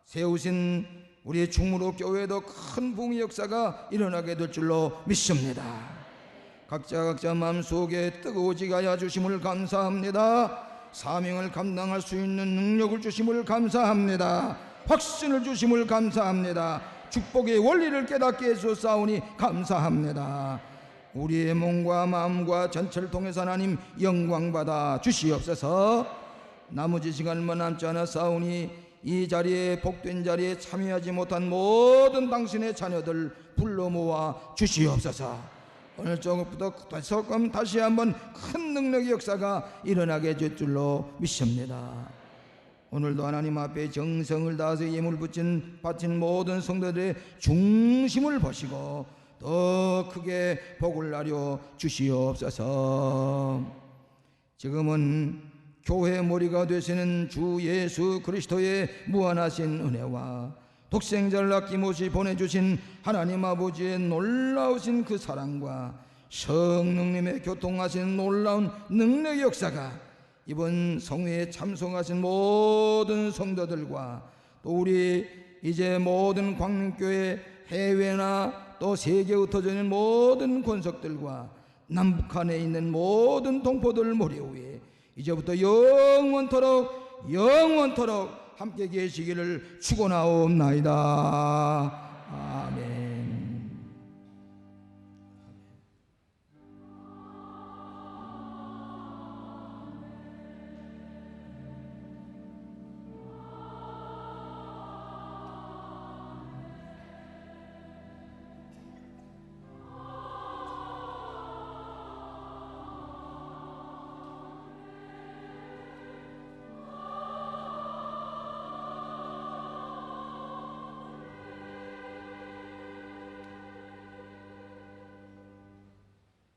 세우신 우리 충무로 교회도 큰 부흥의 역사가 일어나게 될 줄로 믿습니다. 각자 마음속에 뜨거워지게 하여 주심을 감사합니다. 사명을 감당할 수 있는 능력을 주심을 감사합니다. 확신을 주심을 감사합니다. 축복의 원리를 깨닫게 해주사오니 감사합니다. 우리의 몸과 마음과 전체를 통해서 하나님 영광받아 주시옵소서. 나머지 시간 얼마 남지 않았사오니 이 자리에 복된 자리에 참여하지 못한 모든 당신의 자녀들 불러 모아 주시옵소서. 오늘 저녁부터 다시 한번 큰 능력의 역사가 일어나게 될 줄로 믿습니다. 오늘도 하나님 앞에 정성을 다해서 예물 바친 모든 성도들의 중심을 보시고 더 크게 복을 나려 주시옵소서. 지금은 교회 머리가 되시는 주 예수 그리스도의 무한하신 은혜와 독생자를 아낌없이 보내주신 하나님 아버지의 놀라우신 그 사랑과 성령님의 교통하신 놀라운 능력의 역사가 이번 성회에 참석하신 모든 성도들과 또 우리 이제 모든 광림교회 해외나 또 세계에 흩어져 있는 모든 권속들과 남북한에 있는 모든 동포들 머리 위에 이제부터 영원토록 함께 계시기를 축원하옵나이다. 아멘.